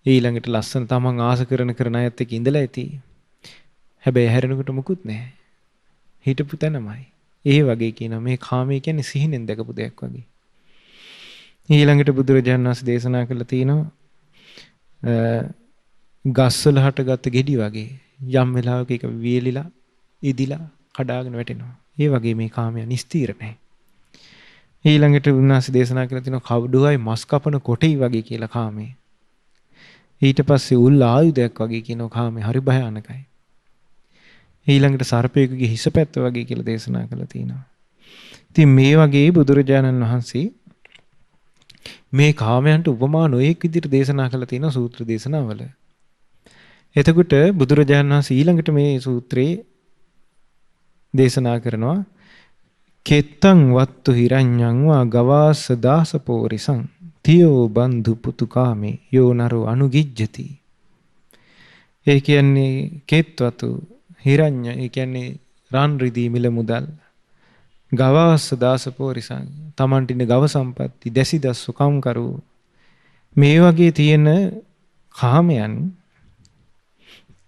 ඊළඟට ලස්සන තමන් ආස කරන අයත් එක්ක ඉඳලා ඇති. හැබැයි හැරෙනකොට මුකුත් නැහැ. හිටපු තැනමයි. ඒ වගේ කියනවා මේ කාමයේ කියන්නේ සිහිනෙන් දැකපු දෙයක් වගේ. ඊළඟට බුදුරජාණන් වහන්සේ දේශනා කළා තියෙනවා ගස්වල හටගත් ගෙඩි වගේ යම් වෙලාවක ඒක වියලිලා ඉදිලා කඩාගෙන වැටෙනවා. ඒ වගේ මේ කාමය නිස්තීර නැහැ. ඊළඟට උන්වහන්සේ දේශනා කළා තියෙනවා කවුඩුවයි මස් කපන කොටෙයි වගේ කියලා කාමය. ඊට පස්සේ උල් ආයුධයක් වගේ කියනවා කාමය හරි භයානකයි. ඊළඟට සර්පයෙකුගේ හිස පැත්ත වගේ කියලා දේශනා කළා තියෙනවා. ඉතින් මේ වගේ බුදුරජාණන් වහන්සේ මේ කාමයන්ට උපමා නොයෙක් විදිහට දේශනා කළා තියෙනවා සූත්‍ර දේශනාවල. එතකොට බුදුරජාණන් වහන්සේ ඊළඟට මේ සූත්‍රයේ දේශනා කරනවා කෙත්තං වත්තු හිරඤ්ඤං වා ගවාස දාසපෝරිසං තියෝ බන්දු පුතුකාමේ යෝ නරෝ අනුගිජ්ජති. ඒ කියන්නේ කෙත්වතු හිරඤ්ඤ ඒ කියන්නේ රන් රිදී මිල මුදල් ගවාස දාසපෝරිසං තමන්ට ඉන්න ගව සම්පatti දැසිදස් සුකම් කරු මේ වගේ තියෙන කාමයන්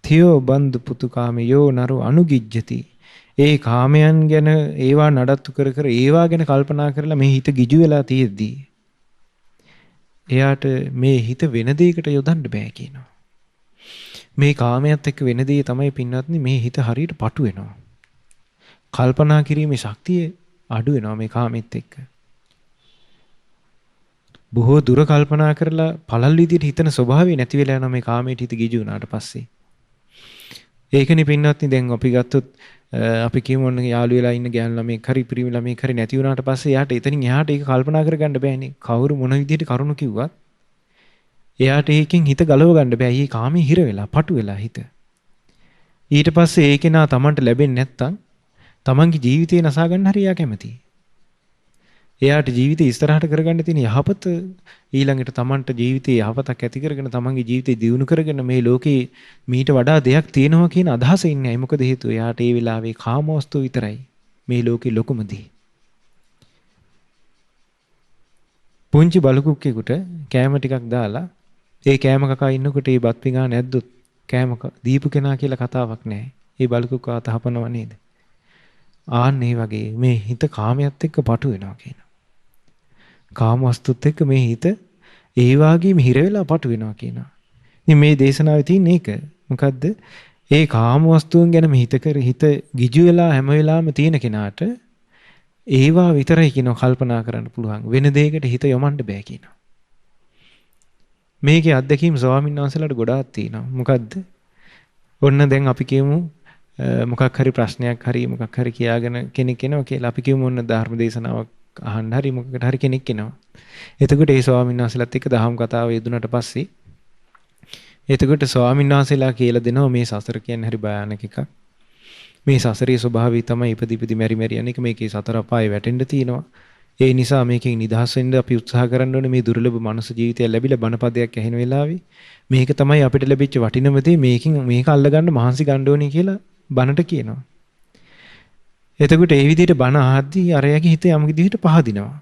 තියෝ බන්දු පුතුකාමේ යෝ නරෝ අනුගිජ්ජති. ඒ කාමයන් ගැන ඒවා නඩත්තු කර කර ඒවා ගැන කල්පනා කරලා මේ හිත ගිජු වෙලා තියෙද්දී එයාට මේ හිත වෙන දෙයකට යොදන්න බෑ කියනවා. මේ කාමයට එක්ක වෙන දේ තමයි පින්වත්නි මේ හිත හරියට පටු වෙනවා. කල්පනා කිරීමේ ශක්තිය අඩු වෙනවා මේ කාමෙත් එක්ක. බොහෝ දුර කල්පනා කරලා පළල් විදියට හිතන ස්වභාවය නැති වෙලා යනවා මේ කාමයට හිත ගිජු වුණාට පස්සේ. ඒකනේ පින්වත්නි දැන් අපි ගත්තොත් අපි කියමු යාළු වෙලා ඉන්න ගෑනු ළමෙක් හරි පිරිමි ළමෙක් හරි නැති වුණාට පස්සේ එයාට එතනින් එහාට ඒක කල්පනා කරගන්න බෑනේ. කවුරු මොන විදිහට කරුණු කිව්වත් එයාට ඒකෙන් හිත ගලව ගන්න බෑ. ඊ කාමී හිර වෙලා, පටු වෙලා හිත. ඊට පස්සේ ඒකේ නා Tamanට ලැබෙන්නේ නැත්තම් Tamanගේ ජීවිතේ නසා ගන්න හරි එයා කැමතියි. එයාට ජීවිතේ ඉස්සරහට කරගන්න තියෙන යහපත ඊළඟට Tamanට ජීවිතේ යහපතක් ඇති කරගෙන Tamanගේ ජීවිතේ දියුණු කරගෙන මේ ලෝකේ මීට වඩා දෙයක් තියෙනවා කියන අදහස ඉන්නේ. මොකද හේතුව එයාට ඒ වෙලාවේ කාමවස්තු විතරයි මේ ලෝකේ ලොකුම දේ. පුංචි බලකුක්කෙකුට කෑම ටිකක් දාලා ඒ කෑම කකා ඉන්නකොට ඒ බත් පිඟා නැද්දොත් කෑම දීපු කෙනා කියලා කතාවක් නැහැ. ඒ බලකුක්කා තහපනවා නේද? ආන්න ඒ වගේ මේ හිත කාමයට එක්ක පටු වෙනවා කියනවා. කාම වස්තුත් එක්ක මේ හිත ඒ වාගේම හිර වෙලා පටු වෙනවා කියනවා. ඉතින් මේ දේශනාවේ තියෙන එක මොකද්ද? ඒ කාම වස්තුන් ගැන හිත ගිජු වෙලා හැම වෙලාවෙම තියෙන කෙනාට ඒවා විතරයි කියනවා කල්පනා කරන්න පුළුවන්. වෙන දෙයකට හිත යොමන්න බෑ කියනවා. මේකේ අත්දැකීම් ස්වාමීන් වහන්සේලාට ගොඩාක් තියෙනවා. මොකද්ද? ඔන්න දැන් අපි කියමු මොකක් හරි ප්‍රශ්නයක් හරි මොකක් හරි කියාගෙන කෙනෙක් එනවා කියලා අපි කියමු ඔන්න ධර්ම දේශනාවක් අහන්න හරි මොකකට හරි කෙනෙක් එනවා. එතකොට ඒ ස්වාමීන් වහන්සේලාත් එක්ක දහම් කතාව යෙදුනට පස්සේ එතකොට ස්වාමීන් වහන්සේලා කියලා දෙනවා මේ සසර කියන්නේ හරි භයානක එකක්. මේ සසරේ ස්වභාවය තමයි ඉපදි මෙරි මෙරි යන එක. මේකේ සතර අපායේ වැටෙන්න තියෙනවා. ඒ නිසා මේකෙන් නිදහස් වෙන්න අපි උත්සාහ කරන්න ඕනේ. මේ දුර්ලභ මනුස්ස ජීවිතය ලැබිලා බණපදයක් ඇහෙන වෙලාවේ මේක තමයි අපිට ලැබිච්ච වටිනම දේ. මේක අල්ලගන්න මහන්සි ගන්න ඕනේ කියලා බණට කියනවා. එතකොට ඒ විදිහට බණ අහද්දී අරයාගේ හිත යම් විදිහට පහදිනවා.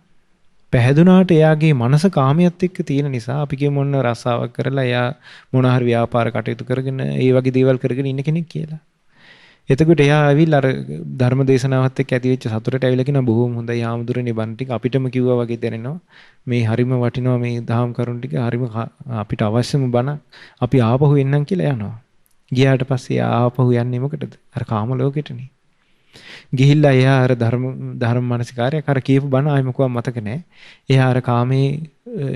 පැහැදුනාට එයාගේ මනස කාමයට එක්ක තියෙන නිසා අපි කියමු මොන රසාවක් කරලා එයා මොන හරි ව්‍යාපාර කටයුතු කරගෙන ඒ වගේ දේවල් කරගෙන ඉන්න කෙනෙක් කියලා. එතකොට එයා ඇවිල්ලා අර ධර්ම දේශනාවත් එක්ක ඇති වෙච්ච සතුටට ඇවිල්ලා කියන බොහොම හොඳයි ආමුදුරනේ බණ ටික අපිටම කිව්වා වගේ දැනෙනවා. මේ හරිම වටිනවා මේ දහම් කරුණු ටික හරිම අපිට අවශ්‍යම බණ අපි ආපහු එන්නම් කියලා යනවා. ගියාට පස්සේ ආපහු යන්නේ මොකටද? අර කාම ලෝකෙටනේ. ගිහිල්ලා එයා අර ධර්ම මානසිකාරය අර කියපු බණ ආයි මොකක්වත් මතක නැහැ. එයා අර කාමේ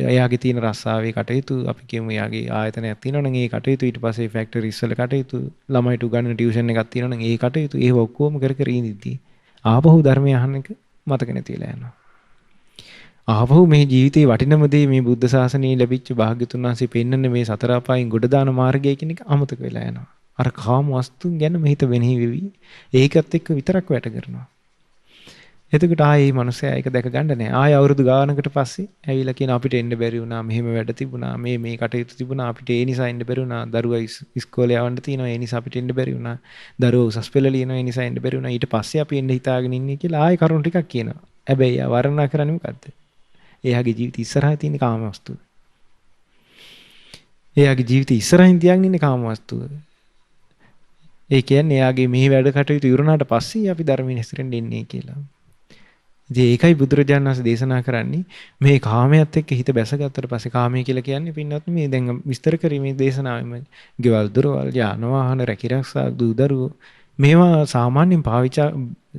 එයාගේ තියෙන රස්සාවේ කටයුතු අපි කියමු එයාගේ ආයතනයක් තියෙනවා නම් ඒ කටයුතු ඊට පස්සේ ෆැක්ටරිස් වල කටයුතු ළමයිට උගන්වන ටියුෂන් එකක් තියෙනවා නම් ඒ කටයුතු ඒව ඔක්කොම කර ඉඳිද්දී ආපහු ධර්මය අහන්න එක මතක නැතිලා යනවා. ආපහු මේ ජීවිතේ වටිනම දේ මේ බුද්ධ ශාසනයේ ලැබිච්ච භාග්‍යතුන් වහන්සේ පෙන්වන්නේ මේ සතර අපායන් ගොඩ දාන මාර්ගය කියන එක අමතක වෙලා යනවා. අර කාම වස්තුන් ගැන මෙහිත වෙනෙහි වෙවි ඒකත් එක්ක විතරක් වැඩ කරනවා. එතකොට ආයේ මේ මනුස්සයා ඒක දැක ගන්න නැහැ. ආයේ අවුරුදු ගානකට පස්සේ ඇවිල්ලා කියන අපිට එන්න බැරි වුණා, මෙහෙම වැඩ තිබුණා, මේ කටයුතු තිබුණා, අපිට ඒ නිසා එන්න බැරි වුණා. දරුවා ඉස්කෝලේ යවන්න තියෙනවා, ඒ නිසා අපිට එන්න බැරි වුණා. දරුවා උසස් පෙළ ලියනවා, ඒ නිසා එන්න බැරි වුණා. ඊට පස්සේ අපි එන්න හිතාගෙන ඉන්නේ කියලා ආයේ කරුණු ටිකක් කියනවා. හැබැයි ආ වර්ණනා කරන්නේ මොකද්ද? එයාගේ ජීවිත ඉස්සරහා තියෙන කාම වස්තුව. එයාගේ ජීවිත ඉස්සරහින් තියන් ඉන්නේ කාම වස්තුව. ඒ කියන්නේ එයාගේ මේ වැඩ කටයුතු ඉවරනාට පස්සේ අපි ධර්මයෙන් හැසිරෙන්න ඉන්නේ කියලා. ඉතින් ඒකයි බුදුරජාණන් වහන්සේ දේශනා කරන්නේ මේ කාමයට එක්ක හිත බැසගත්තට පස්සේ කාමය කියලා කියන්නේ පින්නත් මේ දැන් විස්තර කරීමේ දේශනාවෙම ගෙවල් දොරවල් යාන වාහන රැකිරක්ෂා දූ දරුවෝ මේවා සාමාන්‍යයෙන්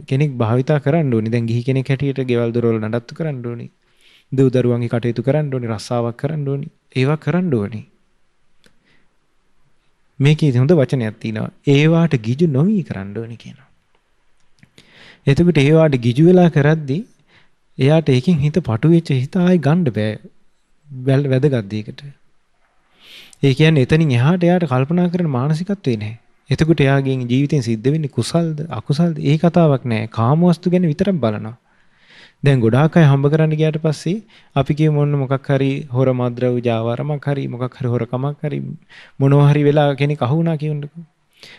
කෙනෙක් භාවිතා කරන්න ඕනේ. දැන් ගිහි කෙනෙක් හැටියට ගෙවල් දොරවල් නඩත්තු කරන්න ඕනේ. දූ දරුවන්ගේ කටයුතු කරන්න ඕනේ, රස්සාවක් කරන්න ඕනේ. ඒවා කරන්න ඕනේ. මේකේ හොඳ වචනයක් තියෙනවා. ඒවාට ගිජු නොවි කරන්න ඕනේ කියනවා. එතකොට ඒවාට ගිජු වෙලා කරද්දී එයාට ඒකෙන් හිත පටු වෙච්ච හිත ආයි ගන්න බෑ. වැදගත් දෙයකට. ඒ කියන්නේ එතනින් එහාට එයාට කල්පනා කරන මානසිකත්වේ නැහැ. එතකොට එයාගේ ජීවිතෙන් සිද්ධ වෙන්නේ කුසල්ද අකුසල්ද ඒ කතාවක් නැහැ. කාමවස්තු ගැන විතරක් බලනවා. දැන් ගොඩාක් අය හම්බ කරන්න ගියාට පස්සේ අපි කියමු මොන මොකක් හරි හොර මද්ද්‍රව්‍ය ජාවාරමක් හරි මොකක් හරි හොරකමක් හරි මොනවා හරි වෙලා කෙනෙක් අහු වුණා කියන්නකෝ.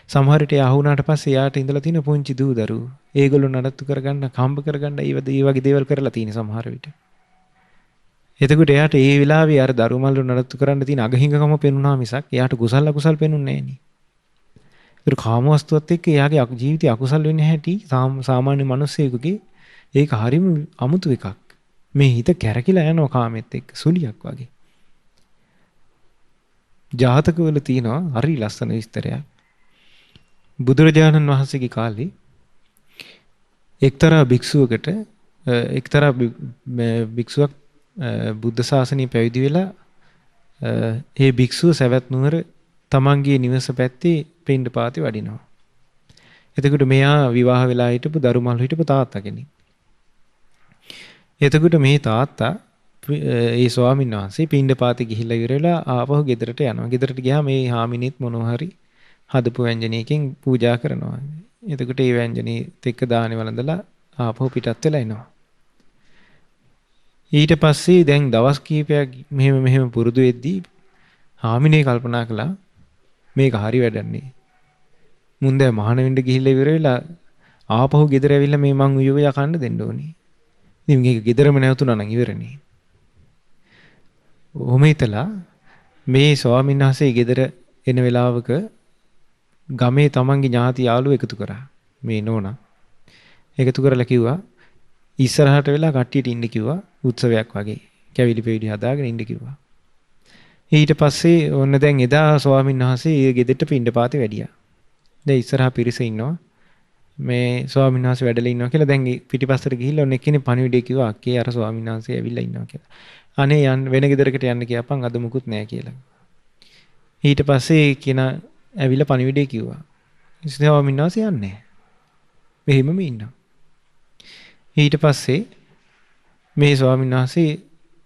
සමහර විට අහු වුණාට පස්සේ යාට ඉඳලා තියෙන පුංචි දූ දරුවෝ ඒගොල්ලෝ නඩත්තු කරගන්න හම්බ කරගන්න ඒ වගේ දේවල් කරලා තියෙන සමහර විට. එතකොට එයාට ඒ වෙලාවේ අර දරුමල්ලු නඩත්තු කරන්න තියෙන අගහිඟකම පෙනුනා මිසක් එයාට කුසල අකුසල් පෙනුන්නේ නැහැ නේ. ඒක කාමවස්තුවත් එක්ක එයාගේ ජීවිතය අකුසල් වෙන්නේ නැහැටි සාමාන්‍ය මිනිස්සෙකුගේ ඒක හරිම අමුතු එකක්. මේ හිත කැරකිලා යනවා කාමෙත් එක්ක සුලියක් වගේ. ජාතකවල තියෙනවා හරි ලස්සන විස්තරයක්. බුදුරජාණන් වහන්සේගේ කාලේ එක්තරා භික්ෂුවක් බුද්ධ ශාසනය පැවිදි වෙලා ඒ භික්ෂුව සවැත් නුවර තමන්ගේ නිවස පැත්තේ පින්ඩපාතේ වඩිනවා. එතකොට මෙයා විවාහ වෙලා හිටපු දරුමල් හිටපු තාත්තා කෙනෙක්. එතකොට මේ තාත්තා ඒ ස්වාමීන් වහන්සේ පින්ඩපාතේ ගිහිල්ලා ඉවරලා ආපහු ගෙදරට යනවා. ගෙදරට ගියාම මේ හාමිනේත් මොනවා හරි හදපු ව්‍යංජනයකින් පූජා කරනවා. එතකොට ඒ ව්‍යංජනීත් එක්ක දානේ වළඳලා ආපහු පිටත් වෙලා එනවා. ඊට පස්සේ දැන් දවස් කීපයක් මෙහෙම පුරුදු වෙද්දී හාමිනේ කල්පනා කළා මේක හරි වැඩන්නේ. මුන් දැන් මහාන වෙන්න ගිහිල්ලා ඉවර වෙලා ආපහු ගෙදර ඇවිල්ලා මේ මං උයෝයා කන්න දෙන්න ඕනේ. ඉතින් මේක ගෙදරම නැවතුණා නම් ඉවරනේ. ඔහොම හිතලා මේ ස්වාමීන් වහන්සේ ගෙදර එන වෙලාවක ගමේ තමන්ගේ ඥාති යාළුවෝ එකතු කරා. මේ නෝනා එකතු කරලා කිව්වා ඉස්සරහට වෙලා කට්ටියට ඉන්න කිව්වා උත්සවයක් වගේ. කැවිලි පෙවිලි හදාගෙන ඉන්න කිව්වා. ඊට පස්සේ ඔන්න දැන් එදා ස්වාමීන් වහන්සේ ඒ ගෙදරට පින්ඩපාතේ වැඩියා. දැන් ඉස්සරහා පිරිස ඉන්නවා. මේ ස්වාමීන් වහන්සේ වැඩලා ඉන්නවා කියලා දැන් පිටිපස්සට ගිහිල්ලා ඔන්න එක්කෙනෙක් පණිවිඩය කිව්වා අක්කේ අර ස්වාමීන් වහන්සේ ඇවිල්ලා ඉන්නවා කියලා. අනේ යන්න වෙන ගෙදරකට යන්න කියපන් අද මුකුත් නැහැ කියලා. ඊට පස්සේ කෙනා ඇවිල්ලා පණිවිඩය කිව්වා. ස්වාමීන් වහන්සේ යන්නේ නැහැ. මෙහෙමම ඉන්නවා. ඊට පස්සේ මේ ස්වාමීන් වහන්සේ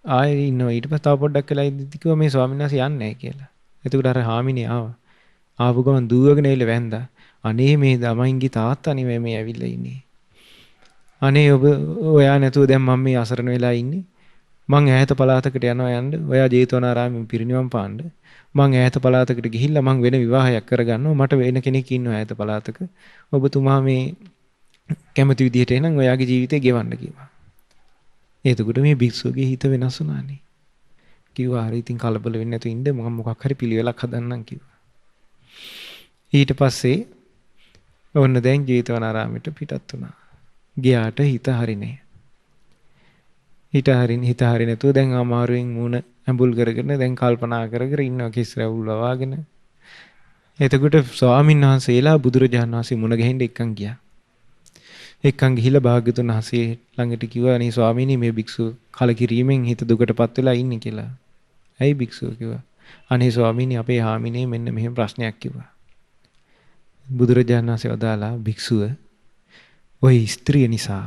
ආයෙ ඉන්නවා. ඊට පස්සේ තව පොඩ්ඩක් වෙලා ඉඳි කිව්වා මේ ස්වාමීන් වහන්සේ යන්නේ නැහැ කියලා. එතකොට අර හාමිනේ ආවා. ආපු ගමන් දුවගෙන එල වැන්දා. අනේ මේ ළමයින්ගේ තාත්තා නෙවෙයි මේ ඇවිල්ලා ඉන්නේ. අනේ ඔබ ඔයා නැතුව දැන් මම මේ අසරණ වෙලා ඉන්නේ. මං ඈත පළාතකට යනවා යන්න. ඔයා ජේතවනාරාමෙන් පිරිනිවන් පාන්න. මං ඈත පළාතකට ගිහිල්ලා මං වෙන විවාහයක් කරගන්නවා. මට වෙන කෙනෙක් ඉන්නවා ඈත පළාතක. ඔබතුමා මේ කැමති විදිහට එනං ඔයාගේ ජීවිතේ ගෙවන්න කිව්වා. එතකොට මේ භික්ෂුවගේ හිත වෙනස් වුණානේ. කිව්වා හරි ඉතින් කලබල වෙන්නේ නැතුව ඉන්න මම මොකක් හරි පිළිවෙලක් හදන්නම් කිව්වා. ඊට පස්සේ ඔන්න දැන් ජේතවනාරාමයට පිටත් වුණා. ගියාට හිත හරිනේ. හිත හරි නැතුව දැන් අමාරුවෙන් මූණ ඇඹුල් කරගෙන දැන් කල්පනා කර කර ඉන්නවා කිස් රැවුල් වවාගෙන. එතකොට ස්වාමීන් වහන්සේලා බුදුරජාණන් වහන්සේ මුණ ගැහෙන්න එක්කන් ගියා. එක්කන් ගිහිල්ලා භාග්‍යතුන් වහන්සේ ළඟට කිව්වා අනේ ස්වාමීනි මේ භික්ෂුව කලකිරීමෙන් හිත දුකටපත් වෙලා ඉන්නේ කියලා. ඇයි භික්ෂුව කිව්වා. අනේ ස්වාමීනි අපේ හාමිනේ මෙන්න මෙහෙම ප්‍රශ්නයක් කිව්වා. බුදුරජාණන් වහන්සේ වදාලා භික්ෂුව ওই ස්ත්‍රිය නිසා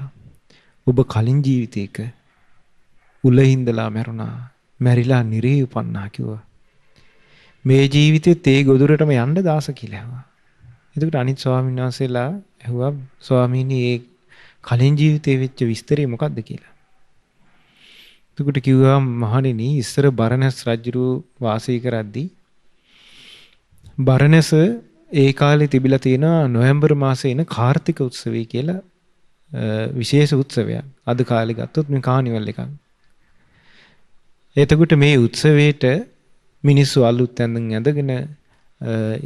ඔබ කලින් ජීවිතයක උලින්දලා මැරුණා. මැරිලා නිරේ උපන්නා කිව්වා. මේ ජීවිතෙත් ඒ ගොදුරටම යන්න දාස කියලා ඇහුවා. එතකොට අනිත් ස්වාමීන් වහන්සේලා ඇහුවා ස්වාමීනි ඒ කලින් ජීවිතේ වෙච්ච විස්තරය මොකද්ද කියලා. එතකොට කිව්වා මහණෙනි ඉස්සර බරණැස් රජුරු වාසය කරද්දී බරණැස ඒ කාලේ තිබිලා තියෙන නොවැම්බර් මාසයේ එන කාර්තික උත්සවය කියලා විශේෂ උත්සවයක්. අද කාලේ ගත්තොත් මේ කානිවල් එකක්. එතකොට මේ උත්සවයට මිනිස්සු අලුත් ඇඳන් ඇඳගෙන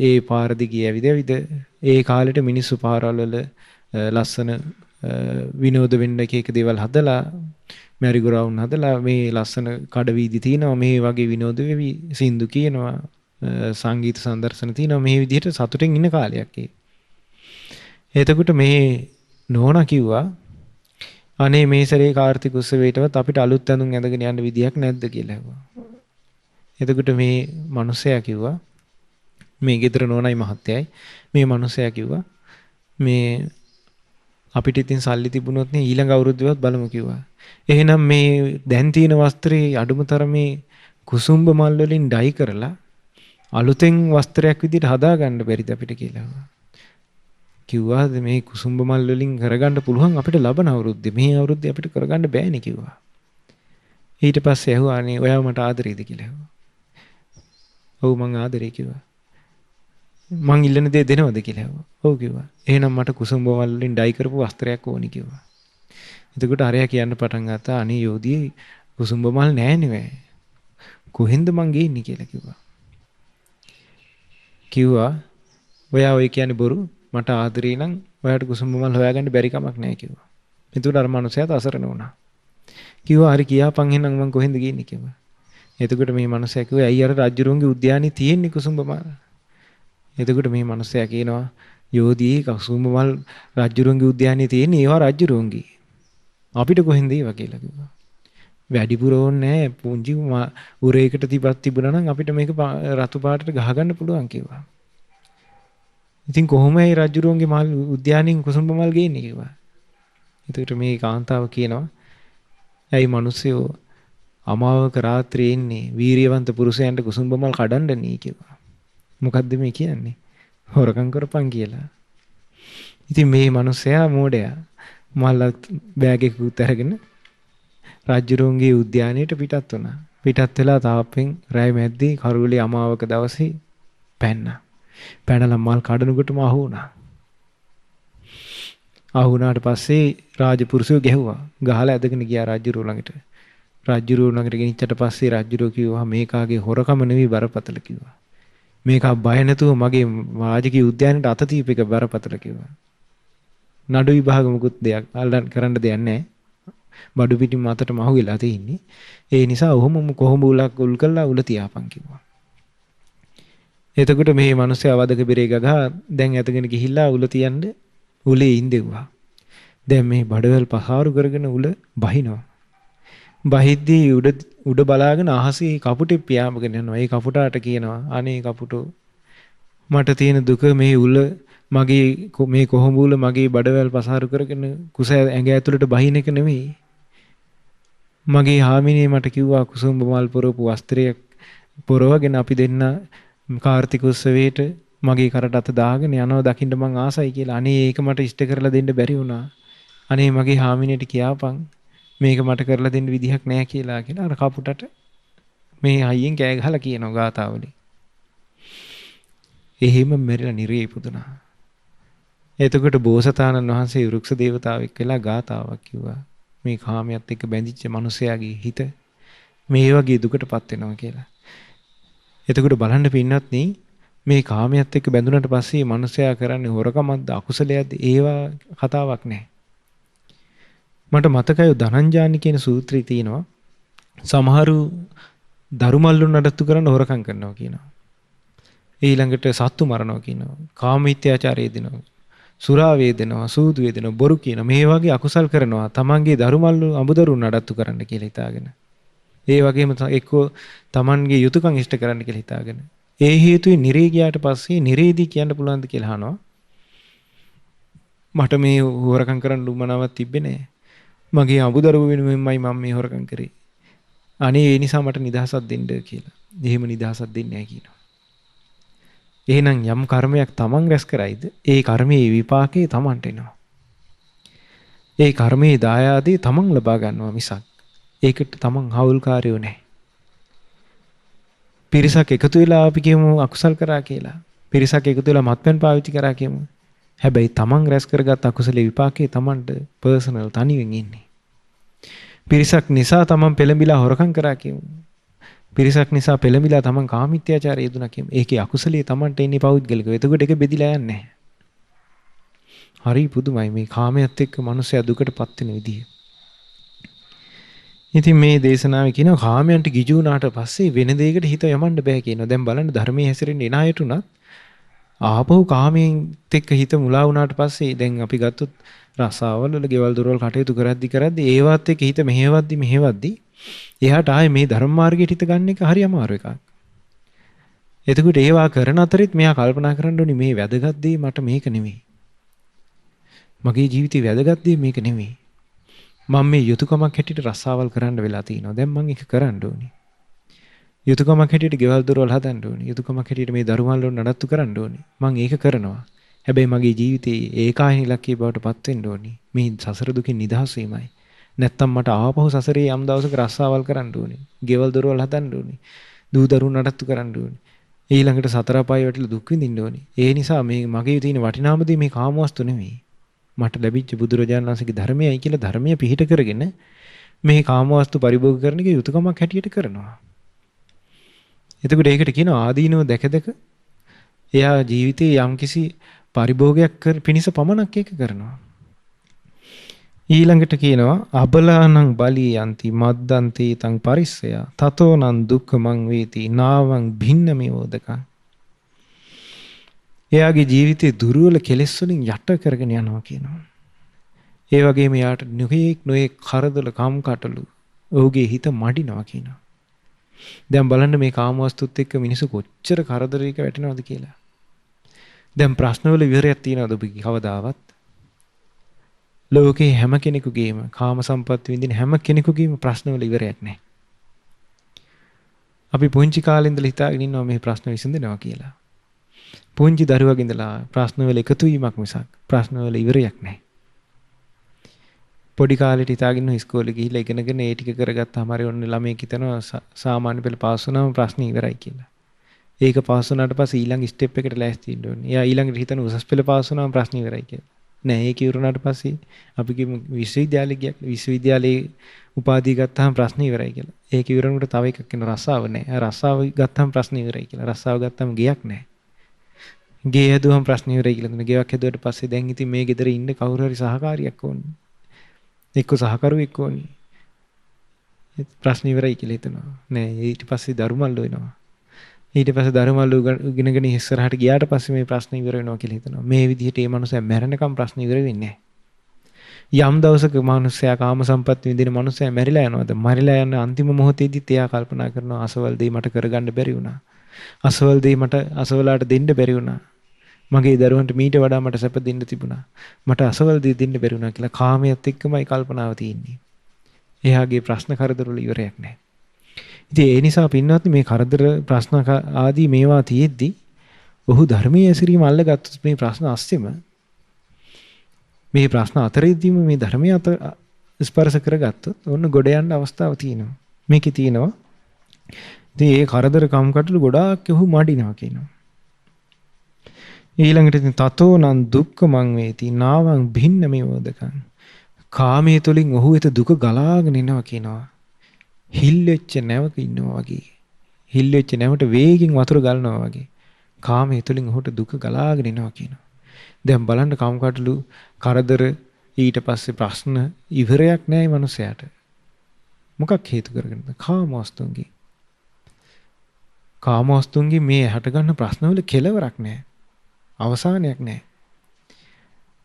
ඒ පාර දිගේ ඇවිද ඒ කාලෙට මිනිස්සු පාරවල් වල ලස්සන විනෝද වෙන්න එක දේවල් හදලා මැරි ගෝ රවුන්ඩ් හදලා මේ ලස්සන කඩ වීදි තියෙනවා මේ වගේ විනෝද වෙවි සින්දු කියනවා සංගීත සම්දර්ශන තියෙනවා මේ විදිහට සතුටින් ඉන්න කාලයක් ඒ. එතකොට මේ නෝනා කිව්වා අනේ මේ සැරේ කාර්තික උත්සවයටවත් අපිට අලුත් ඇඳුම් ඇඳගෙන යන්න විදියක් නැද්ද කියලා ඇහුවා. එතකොට මේ මිනිසයා කිව්වා මේ ගෙදර නෝනයි මහත්තයයි මේ මිනිසයා කිව්වා මේ අපිට ඉතින් සල්ලි තිබුණොත් නේ ඊළඟ අවුරුද්දේවත් බලමු කිව්වා. එහෙනම් මේ දැන් තියෙන වස්ත්‍රේ අඩුම තරමේ කුසුම්බ මල් වලින් ඩයි කරලා අලුතෙන් වස්ත්‍රයක් විදිහට හදාගන්න බැරිද අපිට කියලා. කිව්වා මේ කුසුම්බ මල් වලින් කරගන්න පුළුවන් අපිට ලබන අවුරුද්දේ මේ අවුරුද්දේ අපිට කරගන්න බෑනේ කිව්වා. ඊට පස්සේ ඇහුවා අනේ ඔයාව මට ආදරේද කියලා ඇහුවා. ඔව් මං ආදරේ කිව්වා. මං ඉල්ලන දේ දෙනවද කියලා ඇහුවා. ඔව් කිව්වා. එහෙනම් මට කුසුම්බ මල් වලින් ඩයි කරපු වස්ත්‍රයක් ඕනි කිව්වා. එතකොට අරයා කියන්න පටන් ගත්තා අනේ යෝධියේ කුසුම්බ මල් නෑ නෙවෙයි. කොහෙන්ද මං ගේන්නේ කියලා කිව්වා. කිව්වා ඔයා ඔය කියන්නේ බොරු මට ආදරේ නම් ඔයාට කුසුම්බ මල් හොයාගන්න බැරි කමක් නැහැ කිව්වා. එතකොට අර මනුස්සයාට අසරණ වුණා. කිව්වා හරි කියාපන් එහෙනම් මං කොහෙන්ද ගියන්නේ කිව්වා. එතකොට මේ මනුස්සයා කිව්වා ඇයි අර රජුරුවන්ගේ උද්‍යානයේ තියෙන්නේ කුසුම්බ මල්. එතකොට මේ මනුස්සයා කියනවා යෝධී කුසුම්බ මල් රජුරුවන්ගේ උද්‍යානයේ තියෙන්නේ ඒවා රජුරුවන්ගේ. අපිට කොහෙන්ද ඒවා කියලා කිව්වා. වැඩිපුර ඕනේ නැහැ පුංචි උරේකට තිබුණා නම් අපිට මේක රතු පාටට ගහගන්න පුළුවන් කිව්වා. ඉතින් කොහොමයි රජුරුවන්ගේ මල් උද්‍යානයෙන් කුසුම්බ මල් ගේන්නේ කිව්වා. එතකොට මේ කාන්තාව කියනවා ඇයි මිනිස්සුયો අමාවක රාත්‍රියේ ඉන්නේ වීරියවන්ත පුරුෂයන්ට කුසුම්බ මල් කඩන්න නී කිව්වා. මොකද්ද මේ කියන්නේ? හොරකම් කරපන් කියලා. ඉතින් මේ මිනිස්සයා මෝඩයා මල් බෑග් එකකුත් අරගෙන රජුරුවන්ගේ උද්‍යානයට පිටත් වුණා. පිටත් වෙලා තාප්පෙන් රැය මැද්දේ කරුවලේ අමාවක දවසේ පැන්නා. පැනලා මල් කඩනකොටම අහු වුණා. අහු වුණාට පස්සේ රාජපුරුෂයෝ ගැහුවා. ගහලා ඇදගෙන ගියා රජුරුව ළඟට. රජුරුව ළඟට ගෙනිච්චට පස්සේ රජුරුව කිව්වා මේකාගේ හොරකම නෙවෙයි බරපතල කිව්වා. මේකා බය නැතුව මගේ රාජකීය උද්‍යානයට අත දීපේක බරපතල කිව්වා. නඩු විභාග මුකුත් දෙයක් අල්ලන් කරන්න දෙයක් නැහැ. බඩු පිටින් මතට මහු වෙලා තින්නේ. ඒ නිසා ඔහොම කොහොඹ උලක් උල් කළා උල තියාපන් කිව්වා. එතකොට මේ මිනිස්සයා වදක බෙරේ ගගා දැන් ඇතගෙන ගිහිල්ලා උල තියන්න උලේ ඉඳෙව්වා. දැන් මේ බඩවැල් පහාරු කරගෙන උල බහිනවා. බහිද්දී උඩ බලාගෙන අහසේ කපුටේ පියාඹගෙන යනවා. ඒ කපුටාට කියනවා අනේ කපුටෝ මට තියෙන දුක මේ උල මගේ මේ කොහොඹ උල මගේ බඩවැල් පසාරු කරගෙන කුස ඇඟ ඇතුළට බහින එක නෙමෙයි. මගේ හාමිනේ මට කිව්වා කුසුම්බ මල් පොරවපු වස්ත්‍රයක් පොරවගෙන අපි දෙන්න කාර්තික උත්සවයට මගේ කරට අත දාගෙන යනවා දකින්න මං ආසයි කියලා. අනේ ඒක මට ඉෂ්ට කරලා දෙන්න බැරි වුණා. අනේ මගේ හාමිනේට කියාපන් මේක මට කරලා දෙන්න විදිහක් නැහැ කියලා අර කපුටට මේ අයියෙන් කෑ ගහලා කියනවා ගාතාවලින්. එහෙම මෙරිලා නිරේ ඉපදුනා. එතකොට බෝසතාණන් වහන්සේ වෘක්ෂ දේවතාවෙක් වෙලා ගාතාවක් කිව්වා. මේ කාමයට එක්ක බැඳිච්ච මිනිසයාගේ හිත මේ වගේ දුකටපත් වෙනවා කියලා. එතකොට බලන්න පින්නත් මේ කාමයට එක්ක බැඳුනට පස්සේ මිනිසයා කරන්නේ හොරකමක්ද අකුසලයක්ද ඒවා කතාවක් නැහැ. මට මතකයි ධනංජානි කියන සූත්‍රය තියෙනවා. සමහරු දරුමල්ලු නඩත්තු කරන්න හොරකම් කරනවා කියනවා. ඊළඟට සත්තු මරනවා කියනවා. කාම මිත්‍යාචාරය දෙනවා. සුරා වේදනවා, සූදු වේදනවා, බොරු කියන මේ වගේ අකුසල් කරනවා. තමන්ගේ දරුමල්ලු අඹදරු නඩත්තු කරන්න කියලා හිතාගෙන. ඒ වගේම එක්කෝ තමන්ගේ යුතුයකම් ඉෂ්ට කරන්න කියලා හිතාගෙන. ඒ හේතුවේ නිරේ ගියාට පස්සේ නිරේදී කියන්න පුළුවන්ද කියලා අහනවා. මට මේ හොරකම් කරන්න උවමනාවක් තිබ්බේ නැහැ. මගේ අඹදරුව වෙනුවෙන්මයි මම මේ හොරකම් කරේ. අනේ ඒ නිසා මට නිදහසක් දෙන්න කියලා. එහෙම නිදහසක් දෙන්නේ නැහැ කියනවා. එහෙනම් යම් කර්මයක් තමන් රැස් කරයිද ඒ කර්මයේ විපාකේ තමන්ට එනවා. ඒ කර්මයේ දායාදී තමන් ලබා ගන්නවා මිසක් ඒකට තමන් හවුල්කාරයෝ නැහැ. පිරිසක් එකතු වෙලා අපි කියමු අකුසල් කරා කියලා. පිරිසක් එකතු වෙලා මත්පැන් පාවිච්චි කරා කියමු. හැබැයි තමන් රැස් කරගත් අකුසලේ විපාකේ තමන්ට පර්සනල් තනියෙන් ඉන්නේ. පිරිසක් නිසා තමන් පෙළඹිලා හොරකම් කරා කියමු. පිරිසක් නිසා පෙළඹිලා තමන් කාමීත්‍යාචාරය යෙදුණා කියමු. ඒකේ අකුසලයේ තමන්ට එන්නේ පෞද්ගලිකව. එතකොට ඒක බෙදිලා යන්නේ නැහැ. හරි පුදුමයි මේ කාමයට එක්ක මිනිස්සයා දුකටපත් වෙන විදිය. ඉතින් මේ දේශනාවේ කියනවා කාමයන්ට ගිජු වුණාට පස්සේ වෙන දෙයකට හිත යොමන්න බෑ කියනවා. දැන් බලන්න ධර්මයේ හැසිරෙන්න එන අයට උනත් ආපහු කාමයෙන් එක්ක හිත මුලා වුණාට පස්සේ දැන් අපි ගත්තොත් රසාවල් වල ගෙවල් දොරවල් කටයුතු කරද්දි ඒවත් එක්ක හිත මෙහෙවද්දි එයාට ආයේ මේ ධර්ම මාර්ගයට හිත ගන්න එක හරි අමාරු එකක්. එතකොට ඒවා කරන අතරෙත් මෙයා කල්පනා කරන්න ඕනි මේ වැදගත් දේ මට මේක නෙමෙයි. මගේ ජීවිතේ වැදගත් දේ මේක නෙමෙයි. මම මේ යුතුයකමක් හැටියට රස්සාවල් කරන්න වෙලා තිනවා. දැන් මම ඒක කරන්න ඕනි. යුතුයකමක් හැටියට ගෙවල් දොරවල් හදන්න ඕනි. යුතුයකමක් හැටියට මේ දරුවන් වල නඩත්තු කරන්න ඕනි. මම ඒක කරනවා. හැබැයි මගේ ජීවිතේ ඒකායන ඉලක්කයේ බවට පත් වෙන්න ඕනි. මේ සසර දුකින් නිදහස් වීමයි. නැත්තම් මට ආපහු සසරේ යම් දවසක රස්සාවල් කරන්න ඕනි. ගෙවල් දොරවල් හදන්න ඕනි. දූ දරුවන් නඩත්තු කරන්න ඕනි. ඊළඟට සතර අපාය වැටිලා දුක් විඳින්න ඕනි. ඒ නිසා මේ මගේ තියෙන වටිනාම දේ මේ කාමවස්තු නෙමෙයි. මට ලැබිච්ච බුදුරජාණන් වහන්සේගේ ධර්මයයි කියලා ධර්මය පිහිට කරගෙන මේ කාමවස්තු පරිභෝග කරන එක යුතුයකමක් හැටියට කරනවා. එතකොට ඒකට කියනවා ආදීනව දැක එයා ජීවිතේ යම්කිසි පරිභෝගයක් පිණිස පමණක් ඒක කරනවා. ඊළඟට කියනවා අබලානං බලී යන්ති මද්දන්ති තං පරිස්සය තතෝනං දුක්ඛමං වේති නාවං භින්නමියෝදකං. එයාගේ ජීවිතේ දුර්වල කෙලෙස් වලින් යට කරගෙන යනවා කියනවා. ඒ වගේම යාට නොයේ කරදර කම්කටොළු ඔහුගේ හිත මඩිනවා කියනවා. දැන් බලන්න මේ කාමවස්තුත් එක්ක මිනිස්සු කොච්චර කරදරයක වැටෙනවද කියලා. දැන් ප්‍රශ්නවල විවරයක් තියනවද ඔබ කවදාවත්? ලෝකේ හැම කෙනෙකුගේම කාම සම්පත් විඳින හැම කෙනෙකුගේම ප්‍රශ්නවල ඉවරයක් නැහැ. අපි පුංචි කාලේ ඉඳලා හිතාගෙන ඉන්නවා මේ ප්‍රශ්න විසඳනවා කියලා. පුංචි දරුවගේ ඉඳලා ප්‍රශ්නවල එකතු වීමක් මිසක් ප්‍රශ්නවල ඉවරයක් නැහැ. පොඩි කාලේට හිතාගෙන ඉස්කෝලේ ගිහිල්ලා ඉගෙනගෙන ඒ ටික කරගත්තාම හරි ඔන්න ළමයෙක් හිතනවා සාමාන්‍ය පෙළ පාස් වුණාම ප්‍රශ්න ඉවරයි කියලා. ඒක පාස් වුණාට පස්සේ ඊළඟ ස්ටෙප් එකට ලෑස්ති වෙන්න ඕනේ. එයා ඊළඟට හිතන උසස් පෙළ පාස් වුණාම ප්‍රශ්න ඉවරයි කියලා. නෑ ඒක ඉවරුණාට පස්සේ අපි කිව්ව විශ්වවිද්‍යාලයේ උපාධිය ගත්තාම ප්‍රශ්න ඉවරයි කියලා. ඒක ඉවරනකොට තව එකක් වෙන රස්සාව නෑ. රස්සාව ගත්තාම ප්‍රශ්න ඉවරයි කියලා. රස්සාව ගත්තාම ගෙයක් නෑ. ගේ හැදුවම ප්‍රශ්න ඉවරයි කියලා. ගෙයක් හැදුවට පස්සේ දැන් ඉතින් මේ ගෙදර ඉන්න කවුරු හරි සහකාරියක් ඕනේ. එක්ක සහකරු එක්ක ඕනේ. ප්‍රශ්න ඉවරයි කියලා හිතනවා. නෑ ඊට පස්සේ දරුමල්ලු වෙනවා. ඊට පස්සේ දරුමල්ලු ඉගෙනගෙන ඉස්සරහට ගියාට පස්සේ මේ ප්‍රශ්න ඉවර වෙනවා කියලා හිතනවා. මේ විදිහට මේ මනුස්සයා මැරෙනකම් ප්‍රශ්න ඉවර වෙන්නේ නෑ. යම් දවසක මනුස්සයා කාම සම්පත් විඳින මනුස්සයා මැරිලා යනවාද? මැරිලා යන අන්තිම මොහොතේදීත් එයා කල්පනා කරනවා අසවල් දෙයි මට කරගන්න බැරි වුණා. අසවල් දෙයි මට අසවලාට දෙන්න බැරි වුණා. මගේ දරුවන්ට මීට වඩා මට සැප දෙන්න තිබුණා. මට අසවල් දෙයි දෙන්න බැරි වුණා කියලා කාමයට එක්කමයි කල්පනාව තියෙන්නේ. එයාගේ ප්‍රශ්න කරදර වල ඉවරයක් නැහැ. ඉතින් ඒ නිසා පින්වත්නි මේ කරදර ප්‍රශ්න ආදී මේවා තියෙද්දි ඔහු ධර්මයේ ඇසිරීම අල්ලගත්තොත් මේ ප්‍රශ්න අස්සෙම මේ ප්‍රශ්න අතරෙදිම මේ ධර්මයේ අත ස්පර්ශ කරගත්තොත් ඔන්න ගොඩ යන්න අවස්ථාවක් තියෙනවා. මේකේ තියෙනවා. ඉතින් ඒ කරදර කම්කටොළු ගොඩාක් ඔහු මඩිනවා කියනවා. ඊළඟට ඉතින් තතෝ නං දුක්ඛ මං වේති නාවං භින්න මේවදකං කාමයේ තුලින් ඔහු එත දුක ගලාගෙන එනවා කියනවා. හිල් වෙච්ච නැවක ඉන්නවා වගේ. හිල් වෙච්ච නැවට වේගෙන් වතුර ගලනවා වගේ. කාමයේ තුලින් ඔහුට දුක ගලාගෙන එනවා කියනවා. දැන් බලන්න කම්කටොළු කරදර ඊට පස්සේ ප්‍රශ්න ඉවරයක් නැහැ මේ මනුස්සයාට. මොකක් හේතු කරගෙනද? කාමවස්තුන්ගේ. කාමවස්තුන්ගේ මේ හට ගන්න ප්‍රශ්නවල කෙලවරක් නැහැ. අවසානයක් නැහැ.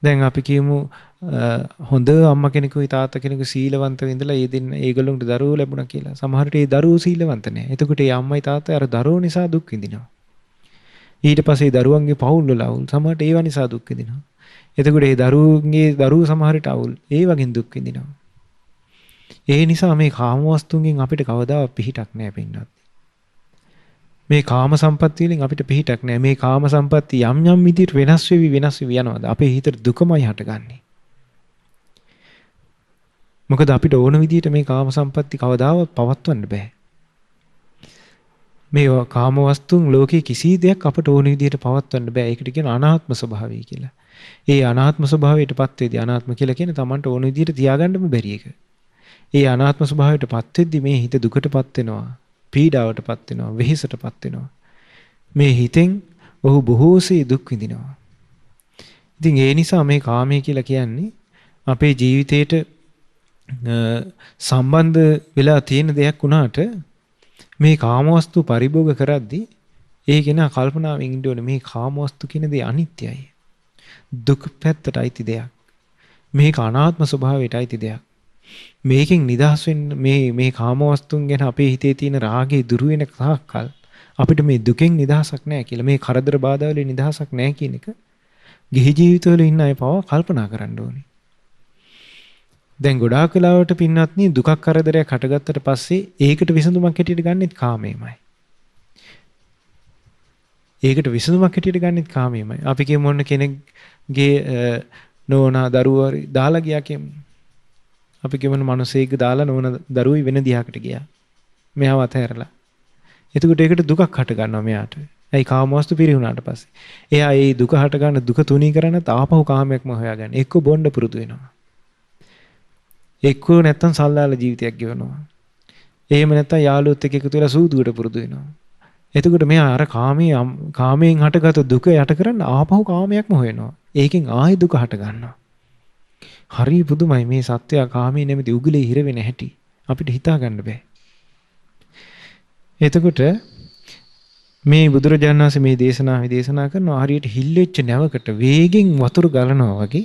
දැන් අපි කියමු හොඳ අම්මා කෙනෙකුයි තාත්තා කෙනෙකු සීලවන්තව ඉඳලා ඒගොල්ලන්ට දරුවෝ ලැබුණා කියලා. සමහර විට ඒ දරුවෝ සීලවන්ත නැහැ. එතකොට ඒ අම්මයි තාත්තයි අර දරුවෝ නිසා දුක් විඳිනවා. ඊට පස්සේ දරුවන්ගේ පවුල් වල අවුල් සමහරට ඒවා නිසා දුක් විඳිනවා. එතකොට ඒ දරුවෝ සමහර විට අවුල් ඒ වගේන් දුක් විඳිනවා. ඒ නිසා මේ කාමවස්තුන්ගෙන් අපිට කවදාවත් පිහිටක් නැහැ පින්නත්. මේ කාම සම්පත්තිය වලින් අපිට පිහිටක් නැහැ. මේ කාම සම්පත්තිය යම් යම් විදිහට වෙනස් වෙවි යනවාද? අපේ හිතේ දුකමයි හටගන්නේ. මොකද අපිට ඕන විදිහට මේ කාම සම්පatti කවදාවත් පවත්වන්න බෑ. මේ කාම වස්තුන් ලෝකේ කිසි දෙයක් අපට ඕන විදිහට පවත්වන්න බෑ. ඒකට කියන අනාත්ම ස්වභාවය කියලා. ඒ අනාත්ම ස්වභාවයටපත් වෙද්දී අනාත්ම කියලා කියන්නේ Tamanට ඕන විදිහට තියාගන්නම බැරි එක. ඒ අනාත්ම ස්වභාවයටපත් වෙද්දී මේ හිත දුකටපත් වෙනවා, පීඩාවටපත් වෙනවා, වෙහෙසටපත් වෙනවා. මේ හිතෙන් ඔහු බොහෝසේ දුක් විඳිනවා. ඉතින් ඒ නිසා මේ කාමය කියලා කියන්නේ අපේ ජීවිතේට සම්බන්ධ වෙලා තියෙන දෙයක් වුණාට මේ කාමවස්තු පරිභෝග කරද්දී ඒ කෙනා කල්පනාවෙන් ඉන්න ඕනේ මේ කාමවස්තු කියන දේ අනිත්‍යයි. දුක් පැත්තට අයිති දෙයක්. මේක අනාත්ම ස්වභාවයට අයිති දෙයක්. මේකෙන් නිදහස් වෙන්න මේ කාමවස්තුන් ගැන අපේ හිතේ තියෙන රාගය දුරු වෙන තාක්කල් අපිට මේ දුකෙන් නිදහසක් නැහැ කියලා මේ කරදර බාධා වලින් නිදහසක් නැහැ කියන එක ගිහි ජීවිතවල ඉන්න අය පවා කල්පනා කරන්න ඕනේ. දැන් ගොඩාක් වෙලාවට පින්නත්නි දුකක් කරදරයක් හටගත්තට පස්සේ ඒකට විසඳුමක් හැටියට ගන්නෙත් කාමයමයි. ඒකට විසඳුමක් හැටියට ගන්නෙත් කාමයමයි. අපි කියමු මොන කෙනෙක්ගේ නෝනා දරුවෝ දාලා ගියා කියමු. අපි කියමු මිනිසෙක් දාලා නෝනා දරුවෝ වෙන දිහාකට ගියා. මෙයාව අතහැරලා. එතකොට ඒකට දුකක් හට ගන්නවා මෙයාට. ඒ කාමවස්තු පිරිහුණාට පස්සේ. එයා ඒ දුක හට ගන්න දුක තුනී කරන්නත් ආපහු කාමයක්ම හොයාගන්න. එක්ක බොණ්ඩ පුරුදු වෙනවා. එක්කෝ නැත්තම් සල්ලාල ජීවිතයක් ගෙවනවා. එහෙම නැත්තම් යාළුවොත් එක්ක එකතු වෙලා සූදුවට පුරුදු වෙනවා. එතකොට මෙයා අර කාමයෙන් හටගත් දුක යට කරන්න ආපහු කාමයක්ම හොයනවා. ඒකෙන් ආයෙ දුක හට ගන්නවා. හරි පුදුමයි මේ සත්‍යය කාමයේ නැමැති උගලේ හිර වෙන හැටි. අපිට හිතා ගන්න බෑ. එතකොට මේ බුදුරජාණන් වහන්සේ මේ දේශනා කරනවා හරියට හිල්ලෙච්ච නැවකට වේගෙන් වතුර ගලනවා වගේ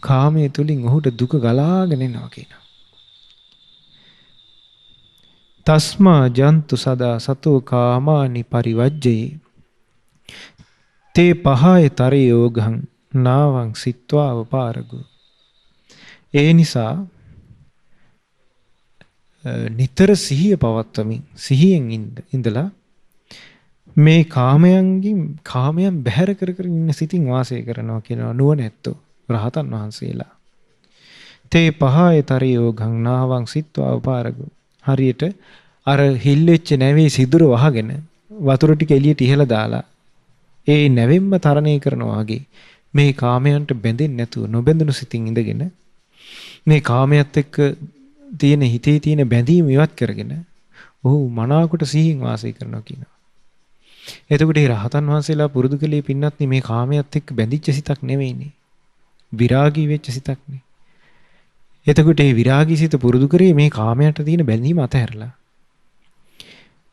කාමයේ තුලින් ඔහුට දුක ගලාගෙන එනවා කියනවා. තස්මා ජන්තු සදා සතෝ කාමානි පරිවජ්ජේ තේ පහය තරේ යෝගං නාවං සිත්වා වපාරගු. ඒ නිසා නිතර සිහිය පවත්වමින් සිහියෙන් ඉඳලා මේ කාමයන් බැහැර කර ඉන්න සිතින් වාසය කරනවා කියනවා නුවණැත්තෝ රහතන් වහන්සේලා. තේ පහය තරේ යෝගං නාවං සිත්වා වපාරගු. හරියට අර හිල්ලෙච්ච නැවේ සිදුර වහගෙන වතුර ටික එළියට ඉහලා දාලා ඒ නැවෙන්ම තරණය කරනවා වගේ මේ කාමයන්ට බැඳෙන්නේ නැතුව නොබැඳුණු සිතින් ඉඳගෙන මේ කාමයට එක්ක තියෙන හිතේ තියෙන බැඳීම ඉවත් කරගෙන ඔහු මනාවකට සිහින් වාසය කරනවා කියනවා. එතකොට මේ රහතන් වහන්සේලා පුරුදු කළේ පින්නත්නි මේ කාමයට එක්ක බැඳිච්ච සිතක් නෙවෙයිනේ. විරාගී වෙච්ච සිතක්නේ. එතකොට මේ විරාගී සිත පුරුදු කරේ මේ කාමයට තියෙන බැඳීම අතහැරලා.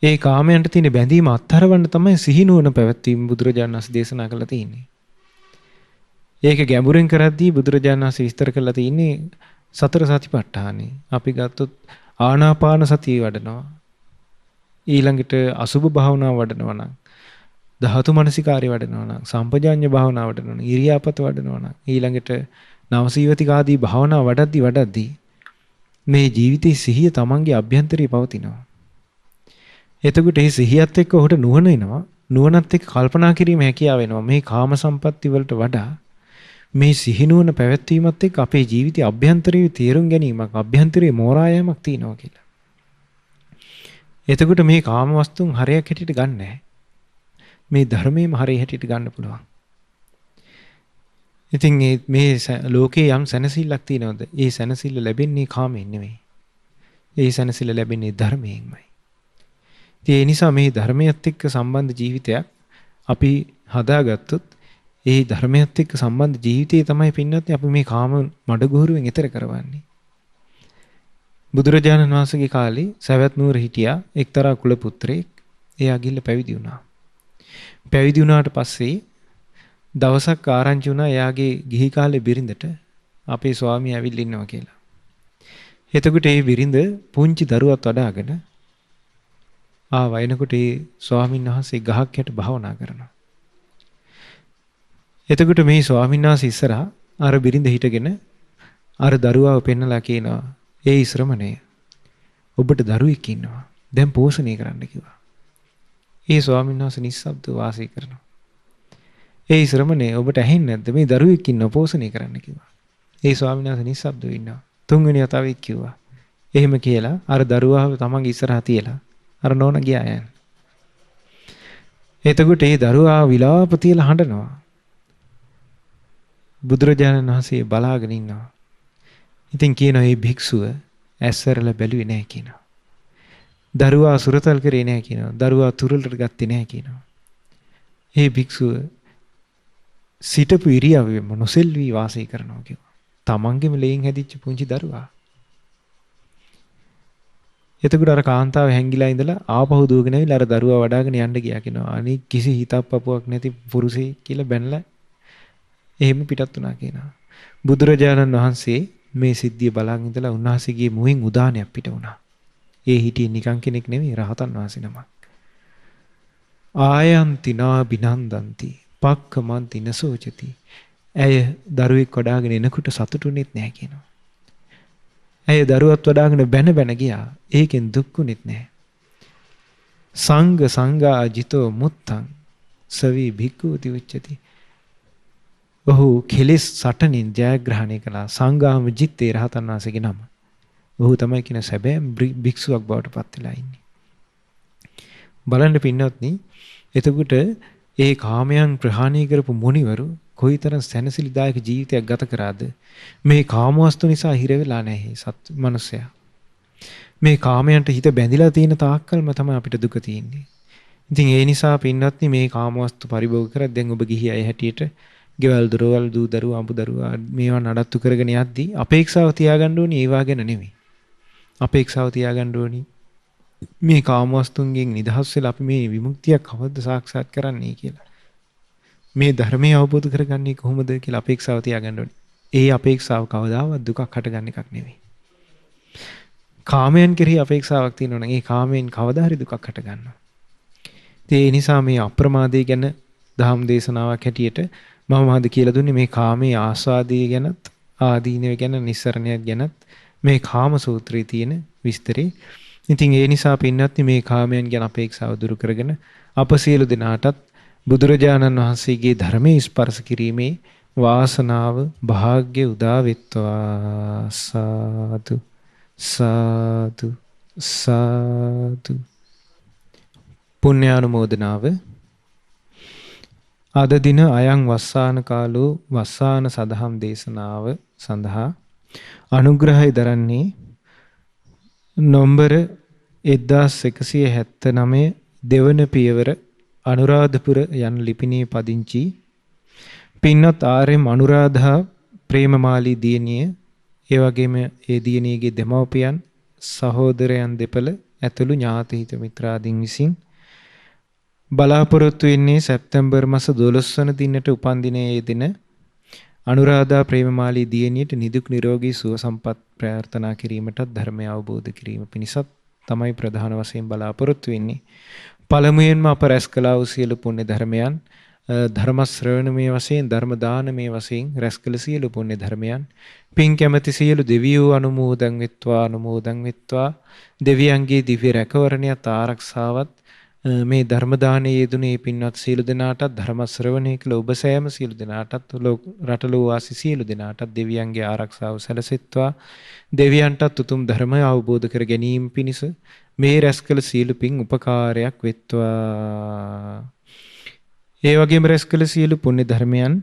ඒ කාමයන්ට තියෙන බැඳීම අත්හරවන්න තමයි සිහිනුවන පැවැත්වීම බුදුරජාණන් වහන්සේ දේශනා කළා තියෙන්නේ. ඒක ගැඹුරින් කරද්දී බුදුරජාණන් වහන්සේ විස්තර කළා තියෙන්නේ සතර සතිපට්ඨානෙ. අපි ගත්තොත් ආනාපාන සතිය වඩනවා. ඊළඟට අසුභ භාවනාව වඩනවා නම්, ධාතු මනසිකාරය වඩනවා නම්, සම්පජාඤ්ඤ භාවනාව වඩනවා නම්, ඉරියාපත වඩනවා නම්, ඊළඟට නවසීවතික ආදී භාවනා වඩද්දී මේ ජීවිතයේ සිහිය තමන්ගේ අභ්‍යන්තරයේ පවතිනවා. එතකොට මේ සිහියත් එක්ක ඔහුට නුවණ එනවා. නුවණත් එක්ක කල්පනා කිරීම හැකියාව වෙනවා. මේ කාම සම්පatti වලට වඩා මේ සිහිනුවන පැවැත්වීමත් එක්ක අපේ ජීවිතයේ අභ්‍යන්තරයේ තේරුම් ගැනීමක්, අභ්‍යන්තරයේ මෝරා යෑමක් තියෙනවා කියලා. එතකොට මේ කාම වස්තුන් හරයක් හැටියට ගන්න නැහැ. මේ ධර්මයේම හරය හැටියට ගන්න පුළුවන්. ඉතින් මේ ලෝකේ යම් සැනසෙල්ලක් තියෙනවද? ඒ සැනසෙල්ල ලැබෙන්නේ කාමයෙන් නෙමෙයි. ඒ සැනසෙල්ල ලැබෙන්නේ ධර්මයෙන්මයි. ඒ නිසා මේ ධර්මයත් එක්ක සම්බන්ධ ජීවිතයක් අපි හදාගත්තොත් ඒ ධර්මයත් එක්ක සම්බන්ධ ජීවිතය තමයි පින්නත් අපි මේ කාම මඩගුහරුවෙන් එතර කරවන්නේ. බුදුරජාණන් වහන්සේගේ කාලේ සවැත් නුවර හිටියා එක්තරා කුල පුත්‍රයෙක්. එයා ගිහිල්ලා පැවිදි වුණා. පැවිදි වුණාට පස්සේ දවසක් ආරංචි වුණා එයාගේ ගිහි කාලේ බිරිඳට අපේ ස්වාමියා ඇවිල්ලා ඉන්නවා කියලා. එතකොට ඒ බිරිඳ පුංචි දරුවත් වඩාගෙන වයනකොට ඒ ස්වාමීන් වහන්සේ ගහක් යට භාවනා කරනවා. එතකොට මේ ස්වාමීන් වහන්සේ ඉස්සරහා අර බිරිඳ හිටගෙන අර දරුවාව පෙන්නලා කියනවා, "ඒ ශ්‍රමණය, ඔබට දරුවෙක් ඉන්නවා. දැන් පෝෂණය කරන්න" කිව්වා. ඒ ස්වාමීන් වහන්සේ නිස්සබ්දව වාසය කරනවා. "ඒ ශ්‍රමණය, ඔබට ඇහෙන්නේ නැද්ද? මේ දරුවෙක් ඉන්නවා, පෝෂණය කරන්න" කිව්වා. ඒ ස්වාමීන් වහන්සේ නිස්සබ්දව ඉන්නවා. තුන්වෙනි වතාවෙත් කිව්වා. එහෙම කියලා අර දරුවාව තමන්ගේ ඉස්සරහා තියලා අර නෝන ගියා යන්න. එතකොට ඒ දරුවා විලාප තියලා හඬනවා. බුදුරජාණන් වහන්සේ බලාගෙන ඉන්නවා. ඉතින් කියනවා මේ භික්ෂුව ඇස්සරලා බැලුවේ නැහැ කියනවා. දරුවා සුරතල් කරේ නැහැ කියනවා. දරුවා තුරලට ගත්තේ නැහැ කියනවා. මේ භික්ෂුව සිටපු ඉරියව්වෙම නොසෙල්වි වාසය කරනවා කිව්වා. තමන්ගේම ලේන් හැදිච්ච පුංචි දරුවා. එතකොට අර කාන්තාව හැංගිලා ඉඳලා ආපහු දුවගෙන ඇවිල්ලා අර දරුවා වඩාගෙන යන්න ගියා කියනවා. අනික කිසි හිතක් පපුවක් නැති පුරුෂයෙක් කියලා බැනලා එහෙම පිටත් වුණා කියනවා. බුදුරජාණන් වහන්සේ මේ සිද්ධිය බලන් ඉඳලා උන්වහන්සේගේ මුවෙන් උදානයක් පිට වුණා. ඒ හිටියේ නිකන් කෙනෙක් නෙමෙයි, රහතන් වහන්සේ නමක්. ආයන්ති නා බිනන්දන්ති පක්කමන්ති නසෝචති. ඇය දරුවෙක් වඩාගෙන එනකොට සතුටුුනේත් නැහැ කියනවා. ඇය දරුවත් වඩාගෙන බැන ගියා. ඒකෙන් දුක්ුනේත් නැහැ. සංඝ සංඝා ජිතෝ මුත්තං සවි භික්ඛූති උච්චති. ඔහු කෙලෙස් සටනින් ජයග්‍රහණය කළා. සංඝාම ජිත්තේ රහතන් වහන්සේගේ නම. ඔහු තමයි කියන සැබෑ භික්ෂුවක් බවට පත් වෙලා ඉන්නේ. බලන්න පින්නත්නි, එතකොට ඒ කාමයන් ප්‍රහාණය කරපු මුනිවරු කොයිතරම් සැනසෙලිදායක ජීවිතයක් ගත කරාද? මේ කාමවස්තු නිසා හිර වෙලා නැහැ සත් මනුස්සයා. මේ කාමයන්ට හිත බැඳිලා තියෙන තාක්කල්ම තමයි අපිට දුක තියෙන්නේ. ඉතින් ඒ නිසා පින්නත්නි, මේ කාමවස්තු පරිභෝග කරත් දැන් ඔබ ගිහි අය හැටියට ගෙවල් දොරවල් දූ දරුවා අඹ දරුවා මේවා නඩත්තු කරගෙන යද්දී අපේක්ෂාව තියාගන්න ඕනි ඒවා ගැන නෙමෙයි. අපේක්ෂාව තියාගන්න ඕනි මේ කාමවස්තුන්ගෙන් නිදහස් වෙලා අපි මේ විමුක්තියක් කවද්ද සාක්ෂාත් කරන්නේ කියලා. මේ ධර්මය අවබෝධ කරගන්නේ කොහොමද කියලා අපේක්ෂාව තියාගන්න ඕනි. ඒ අපේක්ෂාව කවදාවත් දුකක් හටගන්න එකක් නෙමෙයි. කාමයන් කෙරෙහි අපේක්ෂාවක් තියෙනවා නම් ඒ කාමයෙන් කවදා හරි දුකක් හටගන්නවා. ඒ නිසා මේ අප්‍රමාදය ගැන දහම් දේශනාවක් හැටියට මම අද කියලා දුන්නේ මේ කාමයේ ආස්වාදයේ ගැනත් ආදීනව ගැන නිස්සරණයක් ගැනත් මේ කාම සූත්‍රයේ තියෙන විස්තරේ. ඉතින් ඒ නිසා පින්නත්නි, මේ කාමයන් ගැන අපේක්ෂාව දුරු කරගෙන අප සියලු දෙනාටත් බුදුරජාණන් වහන්සේගේ ධර්මයේ ස්පර්ශ කිරීමේ වාසනාව භාග්‍ය උදා වෙත්වා. සාදු සාදු සාදු. පුණ්‍යානුමෝදනාව. අද දින අයං වස්සාන කාලෝ වස්සාන සදහම් දේශනාව සඳහා අනුග්‍රහය දරන්නේ නොම්බර 1179 දෙවන පියවර අනුරාධපුර යන ලිපිණියේ පදිංචි පින්වත් ආර්.එම්. අනුරාධා ප්‍රේමමාලී දියණිය ඒ වගේම ඒ දියණියගේ දෙමව්පියන් සහෝදරයන් දෙපළ ඇතුළු ඥාති හිත මිත්‍රාදීන් විසින් බලාපොරොත්තු වෙන්නේ සැප්තැම්බර් මාස 12 වන දිනට උපන්දිනයේ දින අනුරාධා ප්‍රේමමාලී දියණියට නිදුක් නිරෝගී සුව සම්පත් ප්‍රාර්ථනා කිරීමටත් ධර්මය අවබෝධ කිරීම පිණිසත් තමයි ප්‍රධාන වශයෙන් බලාපොරොත්තු වෙන්නේ. පළමුවෙන්ම අප රැස් කළා වූ සියලු පුණ්‍ය ධර්මයන් ධර්ම ශ්‍රවණමේ වශයෙන් ධර්ම දානමේ වශයෙන් රැස් කළ සියලු පුණ්‍ය ධර්මයන් පින් කැමැති සියලු දෙවියෝ අනුමෝදන් වෙත්වා දෙවියන්ගේ දිව්‍ය රැකවරණයත් ආරක්ෂාවත් මේ ධර්ම දානයේ යෙදුනේ පින්වත් සියලු දෙනාටත් ධර්ම ශ්‍රවණය කළ ඔබ සෑම සියලු දෙනාටත් රටලෝ වාසී සියලු දෙනාටත් දෙවියන්ගේ ආරක්ෂාව සැලසෙත්වා දෙවියන්ටත් උතුම් ධර්මය අවබෝධ කර ගැනීම පිණිස මේ රැස් කළ සියලු පින් උපකාරයක් වෙත්වා. ඒ වගේම රැස් කළ සියලු පුණ්‍ය ධර්මයන්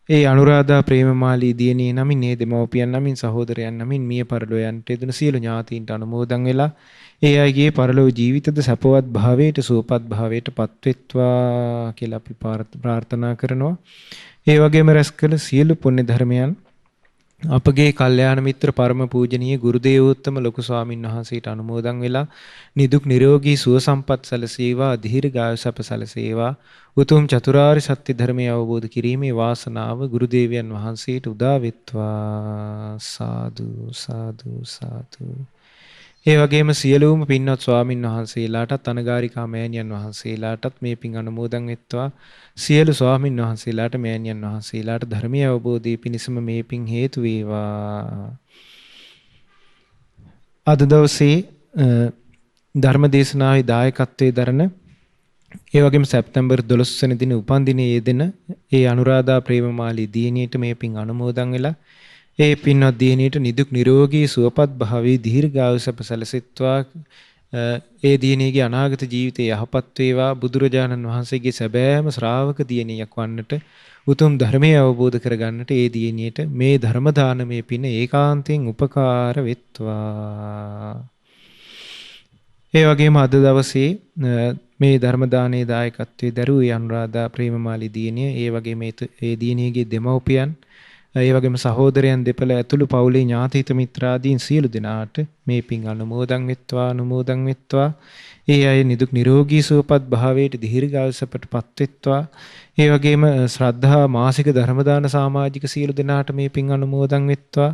ඒ අනුරාධා ප්‍රේමමාලී දියණිය නමින් ඒ දෙමව්පියන් නමින් සහෝදරයන් නමින් මිය පරලෝ යන්ට යෙදුණු සියලු ඥාතීන්ට අනුමෝදන් වෙලා ඒ අයගේ පරලෝ ජීවිතද සපවත් භාවයට සුවපත් භාවයට පත්වෙත්වා කියලා අපි ප්‍රාර්ථනා කරනවා. ඒ වගේම රැස් කළ සියලු පුණ්‍ය ධර්මයන් අපගේ කල්යාණ මිත්‍ර පරම පූජනීය ගුරු දේවෝත්තම ලොකු ස්වාමින් වහන්සේට අනුමෝදන් වෙලා නිදුක් නිරෝගී සුව සම්පත් සැලසේවා දීර්ඝායු සැප සැලසේවා උතුම් චතුරාර්ය සත්‍ය ධර්මය අවබෝධ කිරීමේ වාසනාව ගුරු දේවයන් වහන්සේට උදා වෙත්වා. සාදු සාදු සාදු. ඒ වගේම සියලුම පින්වත් ස්වාමින් වහන්සේලාටත් අනගාരികා මෑණියන් වහන්සේලාටත් මේ පින් අනුමෝදන් වෙත්වා. සියලු ස්වාමින් වහන්සේලාට මෑණියන් වහන්සේලාට ධර්මීය අවබෝධය පිණිසම මේ පින් හේතු වේවා. අද දවසේ ධර්ම දේශනාවේ දායකත්වයේ දරන ඒ වගේම සැප්තැම්බර් 12 වෙනි දින උපන්දිනයේ යෙදෙන ඒ අනුරාධා ප්‍රේමමාලී දියණියට මේ පින් අනුමෝදන් වෙලා ඒ පින්වත් දියණියට නිදුක් නිරෝගී සුවපත් භාවී දීර්ඝායු සැප සැලසෙත්වා. ඒ දියණියගේ අනාගත ජීවිතය යහපත් වේවා. බුදුරජාණන් වහන්සේගේ සැබෑම ශ්‍රාවක දියණියක් වන්නට උතුම් ධර්මය අවබෝධ කරගන්නට ඒ දියණියට මේ ධර්ම දානමේ පින ඒකාන්තයෙන් උපකාර වෙත්වා. ඒ වගේම අද දවසේ මේ ධර්ම දානයේ දායකත්වයේ දරුවෝ අනුරාධා ප්‍රේමමාලී දියණිය ඒ වගේම ඒ දියණියගේ දෙමව්පියන් ඒ වගේම සහෝදරයන් දෙපළ ඇතුළු පවුලේ ඥාතිහිත මිත්‍රාදීන් සියලු දෙනාට මේ පින් අනුමෝදන් වෙත්වා. ඒ අය නිදුක් නිරෝගී සුවපත් භාවයට දීර්ඝායු සැපටපත් වෙත්වා. ඒ වගේම ශ්‍රද්ධා මාසික ධර්ම දාන සමාජික සියලු දෙනාට මේ පින් අනුමෝදන් වෙත්වා.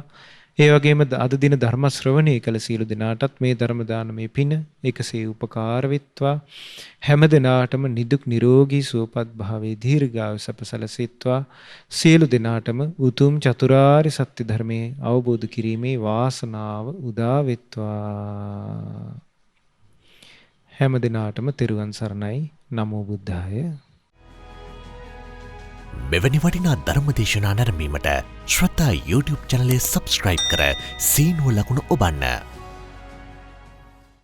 ඒ වගේම අද දින ධර්ම ශ්‍රවණය කළ සියලු දෙනාටත් මේ ධර්ම දානමේ පින එකසේ උපකාර වෙත්වා. හැම දිනාටම නිදුක් නිරෝගී සුවපත් භාවයේ දීර්ඝායු සැප සැලසෙත්වා. සියලු දෙනාටම උතුම් චතුරාර්ය සත්‍ය ධර්මයේ අවබෝධ කිරීමේ වාසනාව උදා වෙත්වා. හැම දිනාටම තෙරුවන් සරණයි. නමෝ බුද්ධාය. මෙවැනි වටිනා ධර්ම දේශනා නැරඹීමට ශ්‍රද්ධා YouTube චැනලය සබ්ස්ක්‍රයිබ් කර සීනුව ලකුණ ඔබන්න.